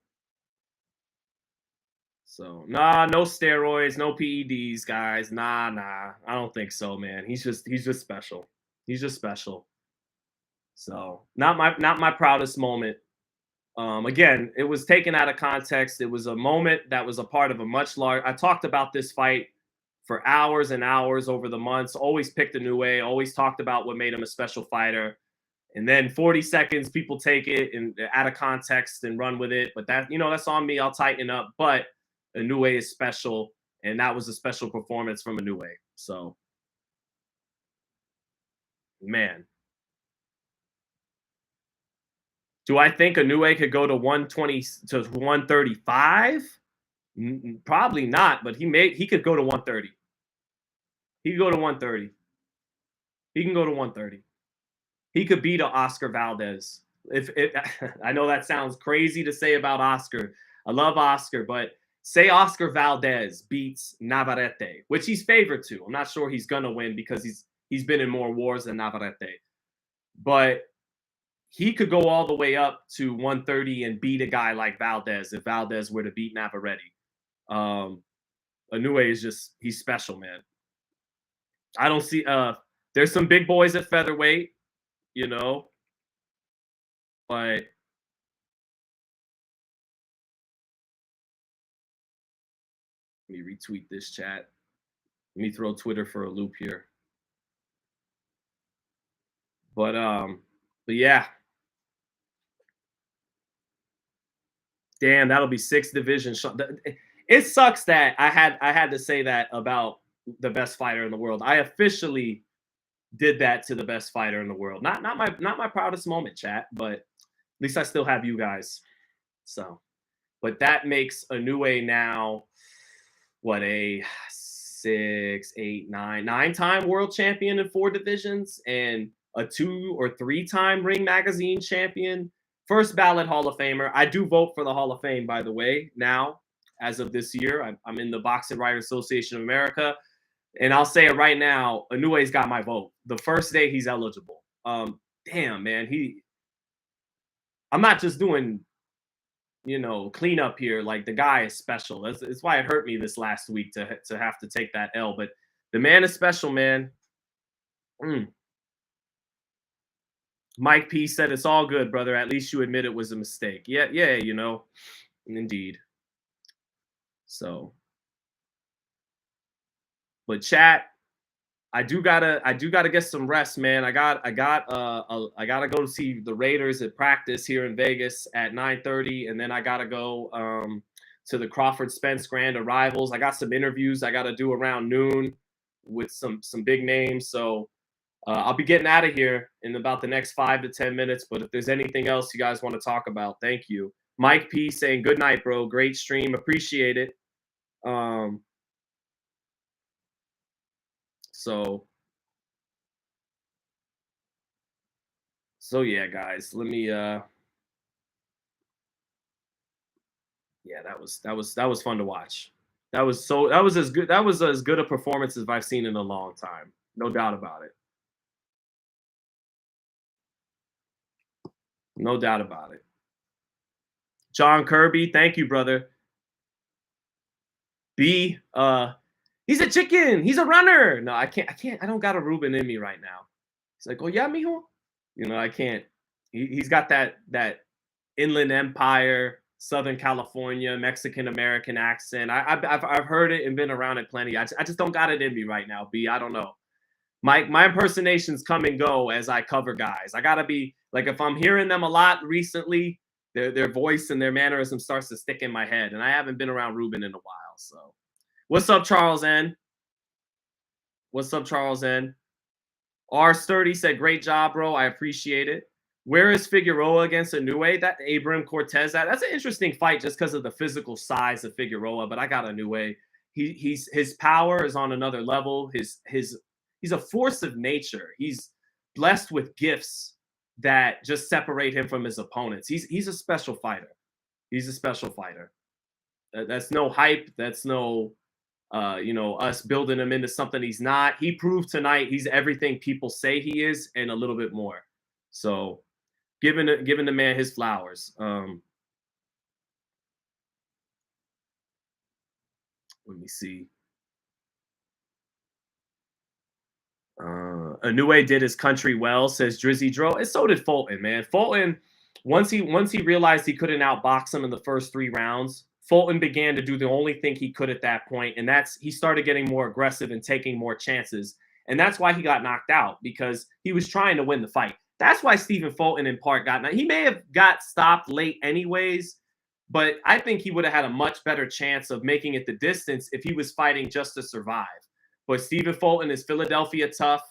So, nah, no steroids, no PEDs, guys. Nah. I don't think so, man. He's just special. He's just special. So, not my proudest moment. Again, it was taken out of context. It was a moment that was a part of a much larger. I talked about this fight for hours and hours over the months. Always picked a new way. Always talked about what made him a special fighter. And then 40 seconds, people take it and out of context and run with it. But that's on me. I'll tighten up. But Inoue is special, and that was a special performance from Inoue. So, man, do I think Inoue could go to 120 to 135? Probably not, but he could go to 130. He could go to 130. He can go to 130. He could beat a Oscar Valdez. If it, I know that sounds crazy to say about Oscar. I love Oscar, but say Oscar Valdez beats Navarrete, which he's favored to. I'm not sure he's gonna win because he's been in more wars than Navarrete. But he could go all the way up to 130 and beat a guy like Valdez if Valdez were to beat Navarrete. Inoue is he's special, man. I don't see there's some big boys at featherweight, you know, but let me retweet this chat. Let me throw Twitter for a loop here. But yeah. Damn, that'll be 6 divisions. It sucks that I had to say that about the best fighter in the world. I officially did that to the best fighter in the world. Not my proudest moment, chat, but at least I still have you guys. So, but that makes Inoue now what, a 6, 8, 9-time world champion in 4 divisions and a 2 or 3-time Ring Magazine champion. First ballot Hall of Famer. I do vote for the Hall of Fame, by the way, now, as of this year. I'm in the Boxing Writers Association of America. And I'll say it right now, Inoue's got my vote. The first day he's eligible. Damn, man. I'm not just doing, cleanup here. Like, the guy is special. That's why it hurt me this last week to have to take that L. But the man is special, man. Mike P said, it's all good, brother. At least you admit it was a mistake. Yeah, indeed. So, but chat, I do gotta get some rest, man. I gotta go see the Raiders at practice here in Vegas at 9:30, and then I gotta go to the Crawford Spence Grand Arrivals. I got some interviews I gotta do around noon with some big names. So I'll be getting out of here in about the next 5 to 10 minutes. But if there's anything else you guys want to talk about, thank you. Mike P saying good night, bro. Great stream, appreciate it. So yeah, guys, let me yeah, that was fun to watch. That was as good a performance as I've seen in a long time. No doubt about it. No doubt about it. John Kirby, thank you, brother. B, he's a chicken. He's a runner. No, I can't. I don't got a Ruben in me right now. He's like, oh yeah, mijo. I can't. He's got that Inland Empire, Southern California, Mexican American accent. I've heard it and been around it plenty. I just don't got it in me right now. B, I don't know. My impersonations come and go as I cover guys. I gotta be like, if I'm hearing them a lot recently, their voice and their mannerism starts to stick in my head, and I haven't been around Ruben in a while. So, what's up, Charles N? What's up, Charles N? R Sturdy said, great job, bro. I appreciate it. Where is Figueroa against Inoue? That Abram Cortez, that's an interesting fight just because of the physical size of Figueroa, but I got Inoue. His power is on another level. He's a force of nature. He's blessed with gifts that just separate him from his opponents. He's a special fighter. He's a special fighter. That's no hype. That's no us building him into something he's not. He proved tonight he's everything people say he is and a little bit more. So giving the man his flowers. Let me see. Inoue did his country well, says Drizzy Dro, and so did Fulton, man. Fulton, once he realized he couldn't outbox him in the first 3 rounds, Fulton began to do the only thing he could at that point, and that's he started getting more aggressive and taking more chances. And that's why he got knocked out, because he was trying to win the fight. That's why Stephen Fulton in part got knocked. He may have got stopped late anyways, but I think he would have had a much better chance of making it the distance if he was fighting just to survive. But Stephen Fulton is Philadelphia tough,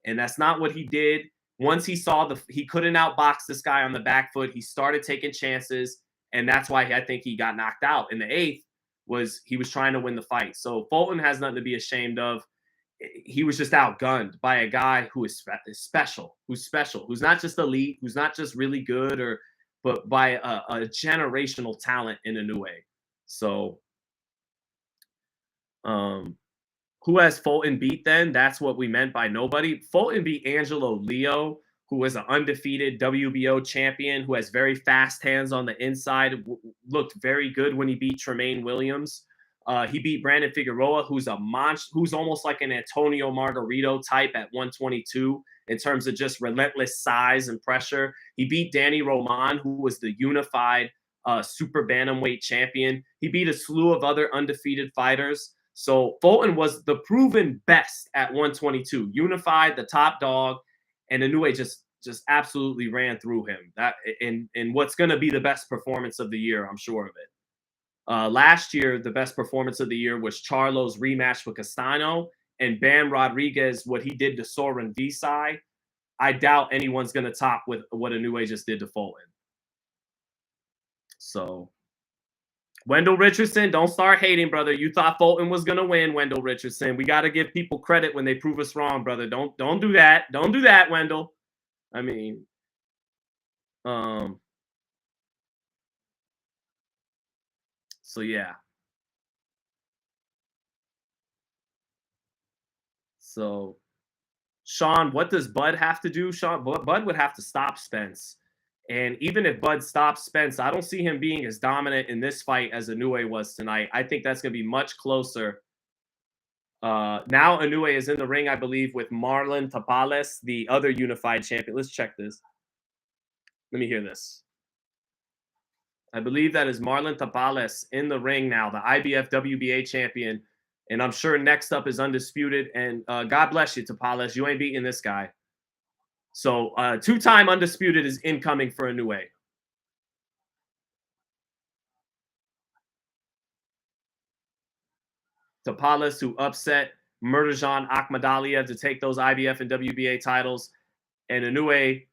and that's not what he did. Once he saw he couldn't outbox this guy on the back foot, he started taking chances, and that's why I think he got knocked out. In the 8th was he was trying to win the fight. So Fulton has nothing to be ashamed of. He was just outgunned by a guy who is special, who's not just elite, who's not just really good, but by a generational talent in Inoue. So, who has Fulton beat then? That's what we meant by nobody. Fulton beat Angelo Leo, who was an undefeated WBO champion, who has very fast hands on the inside, looked very good when he beat Tremaine Williams. He beat Brandon Figueroa, who's a monster, who's almost like an Antonio Margarito type at 122 in terms of just relentless size and pressure. He beat Danny Roman, who was the unified super bantamweight champion. He beat a slew of other undefeated fighters. So Fulton was the proven best at 122, unified, the top dog, and Inoue just absolutely ran through him. That in what's going to be the best performance of the year, I'm sure of it. Last year, the best performance of the year was Charlo's rematch with Castano, and Bam Rodriguez, what he did to Soren Visai. I doubt anyone's going to top with what Inoue just did to Fulton. So Wendell Richardson, don't start hating, brother. You thought Fulton was gonna win, Wendell Richardson. We got to give people credit when they prove us wrong, brother. Don't do that. Don't do that, Wendell. I mean, so yeah. So Sean, what does Bud have to do? Sean, Bud would have to stop Spence. And even if Bud stops Spence, I don't see him being as dominant in this fight as Inoue was tonight. I think that's going to be much closer. Now Inoue is in the ring, I believe, with Marlon Tapales, the other unified champion. Let's check this. Let me hear this. I believe that is Marlon Tapales in the ring now, the IBF WBA champion. And I'm sure next up is Undisputed. And God bless you, Tapales. You ain't beating this guy. So 2-time Undisputed is incoming for Inoue. Tapales, who upset Murtajan Akhmadaliev to take those IBF and WBA titles. And Inoue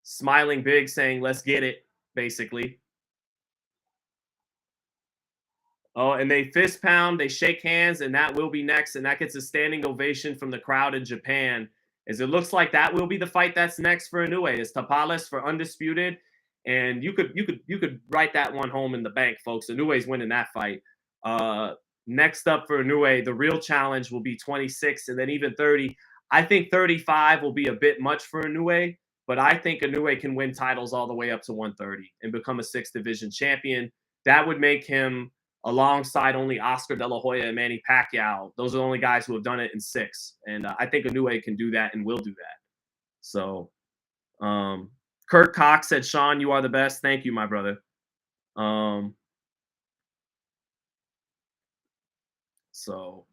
smiling big, saying, let's get it, basically. Oh, and they fist pound, they shake hands, and that will be next. And that gets a standing ovation from the crowd in Japan. As it looks like that will be the fight that's next for Inoue. It's Tapales for Undisputed. And you could write that one home in the bank, folks. Inoue's winning that fight. Next up for Inoue, the real challenge will be 26 and then even 30. I think 35 will be a bit much for Inoue, but I think Inoue can win titles all the way up to 130 and become a 6th division champion. That would make him, alongside only Oscar De La Hoya and Manny Pacquiao, those are the only guys who have done it in 6. And I think Inoue can do that and will do that. So Kurt Cox said, Sean, you are the best. Thank you, my brother. So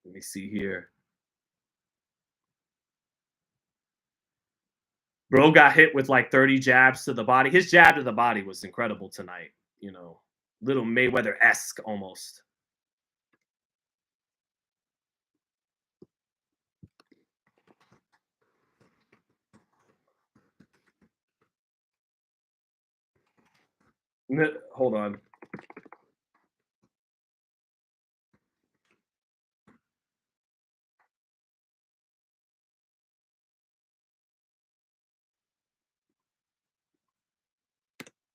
let me see here. Bro got hit with like 30 jabs to the body. His jab to the body was incredible tonight. You know, little Mayweather-esque almost. Hold on.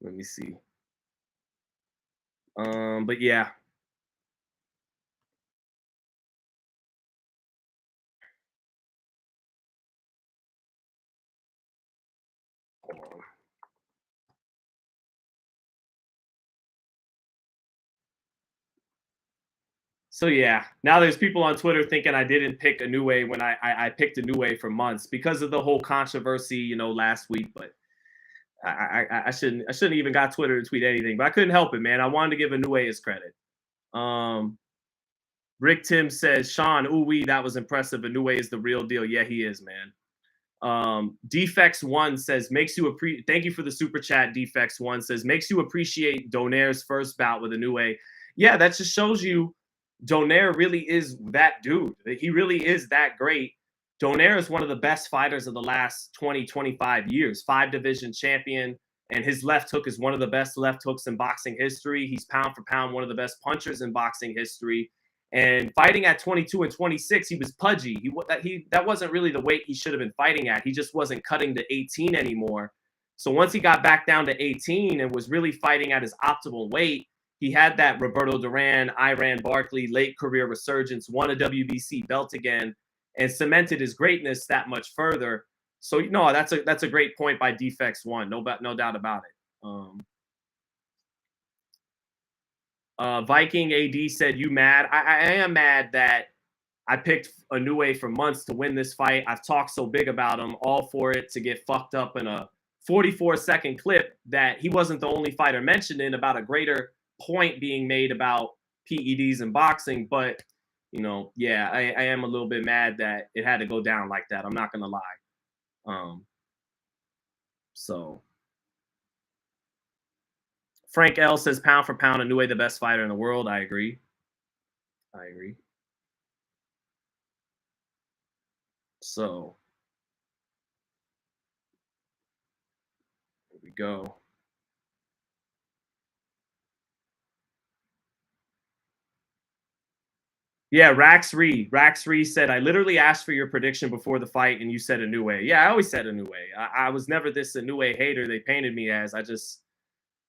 Let me see. But yeah. So yeah, now there's people on Twitter thinking I didn't pick Inoue when I picked Inoue for months because of the whole controversy, last week. But I shouldn't even got Twitter to tweet anything. But I couldn't help it, man. I wanted to give Inoue his credit. Um, Rick Tim says, Sean, ooh that was impressive. Inoue is the real deal. Yeah, he is, man. Defects One says makes you thank you for the super chat. Defects One says makes you appreciate Donaire's first bout with Inoue. Yeah, that just shows you Donaire really is that dude. He really is that great. Donaire is one of the best fighters of the last 20, 25 years. 5-division champion, and his left hook is one of the best left hooks in boxing history. He's pound for pound one of the best punchers in boxing history. And fighting at 22 and 26, he was pudgy. That wasn't really the weight he should have been fighting at. He just wasn't cutting to 18 anymore. So once he got back down to 18 and was really fighting at his optimal weight, he had that Roberto Duran, Iran Barkley late career resurgence, won a WBC belt again, and cemented his greatness that much further. So that's a great point by Defects One, no doubt about it. Viking AD said, "You mad? I am mad that I picked Inoue for months to win this fight. I've talked so big about him, all for it to get fucked up in a 44-second clip that he wasn't the only fighter mentioned in about a greater point being made about PEDs and boxing. But, yeah, I am a little bit mad that it had to go down like that. I'm not going to lie. So Frank L says pound for pound, Inoue the best fighter in the world. I agree. So here we go. Yeah, Rax Ree said, I literally asked for your prediction before the fight and you said Inoue. Yeah, I always said Inoue. I was never this Inoue hater they painted me as. I just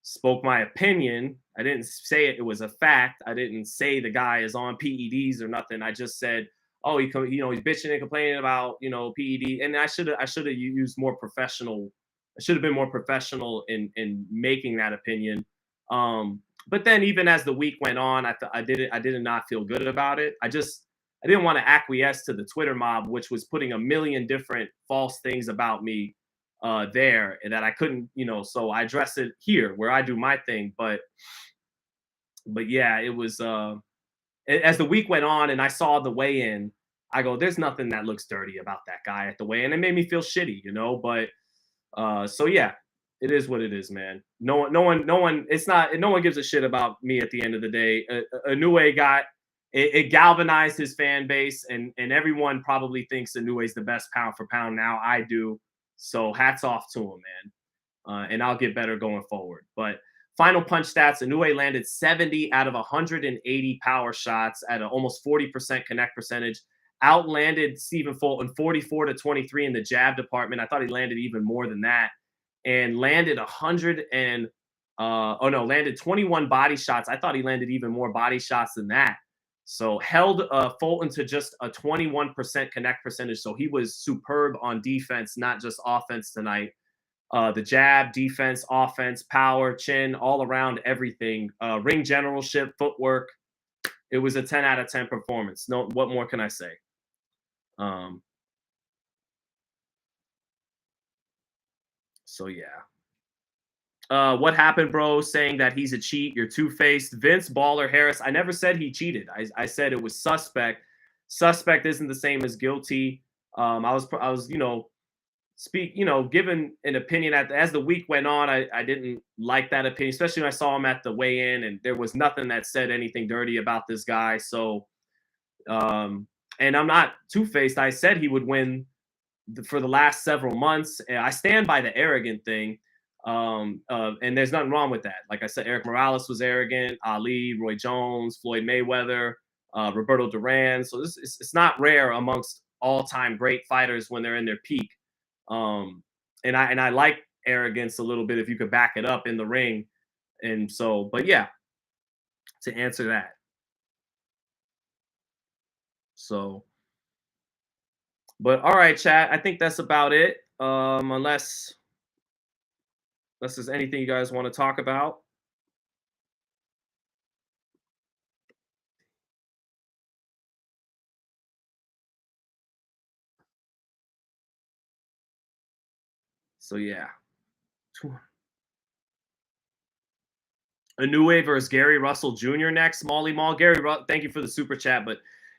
spoke my opinion. I didn't say it was a fact. I didn't say the guy is on PEDs or nothing. I just said, oh, he's bitching and complaining about, PED. And I should have used more professional. I should have been more professional in making that opinion. But then even as the week went on, I did not feel good about it. I didn't want to acquiesce to the Twitter mob, which was putting a million different false things about me there, and that I couldn't, so I address it here where I do my thing. But yeah, it was as the week went on and I saw the weigh-in, I go, there's nothing that looks dirty about that guy at the weigh-in. It made me feel shitty, but so yeah, it is what it is, man. No one gives a shit about me at the end of the day. Inoue got it galvanized his fan base, and everyone probably thinks Inoue is the best pound for pound now. I do. So hats off to him, man. And I'll get better going forward. But final punch stats, Inoue landed 70 out of 180 power shots at an almost 40% connect percentage. Outlanded Stephen Fulton 44-23 in the jab department. I thought he landed even more than that. And landed landed 21 body shots. I thought he landed even more body shots than that. So held Fulton to just a 21% connect percentage. So he was superb on defense, not just offense tonight. The jab, defense, offense, power, chin, all around everything. Ring generalship, footwork. It was a 10 out of 10 performance. No, what more can I say? So yeah. What happened, bro? Saying that he's a cheat. You're two-faced. Vince Baller Harris. I never said he cheated. I said it was suspect. Suspect isn't the same as guilty. I was given an opinion as the week went on. I didn't like that opinion, especially when I saw him at the weigh-in, and there was nothing that said anything dirty about this guy. So, and I'm not two-faced. I said he would win for the last several months. I stand by the arrogant thing. And there's nothing wrong with that. Like I said, Eric Morales was arrogant, Ali, Roy Jones, Floyd Mayweather, Roberto Duran. So it's not rare amongst all-time great fighters when they're in their peak. And I like arrogance a little bit if you could back it up in the ring. And so, but yeah, to answer that. So, but all right, chat. I think that's about it. Unless there's anything you guys want to talk about. So yeah. Inoue versus Gary Russell Jr. next. Molly Mall. Thank you for the super chat, but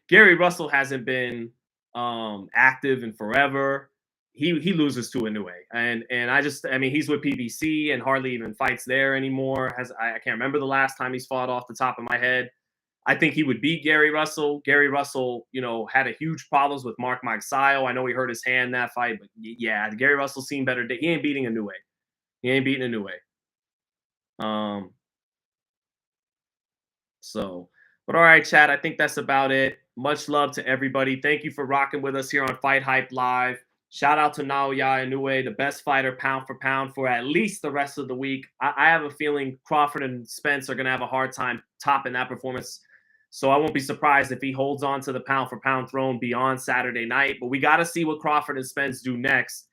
Gary Russell hasn't been active in forever. He loses to Inoue, and I mean he's with PBC and hardly even fights there anymore. I can't remember the last time he's fought off the top of my head. I think he would beat Gary Russell. Gary Russell, had a huge problems with Mark Magsayo. I know he hurt his hand that fight, but yeah, Gary Russell seen better. He ain't beating Inoue. He ain't beating Inoue. So, but all right, Chad, I think that's about it. Much love to everybody. Thank you for rocking with us here on Fight Hype Live. Shout out to Naoya Inoue, the best fighter pound for pound for at least the rest of the week. I have a feeling Crawford and Spence are going to have a hard time topping that performance. So I won't be surprised if he holds on to the pound for pound throne beyond Saturday night. But we got to see what Crawford and Spence do next.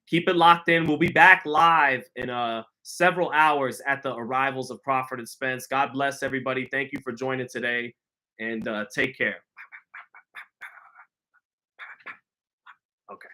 Keep it locked in. We'll be back live in several hours at the arrivals of Crawford and Spence. God bless everybody. Thank you for joining today, and take care. Okay.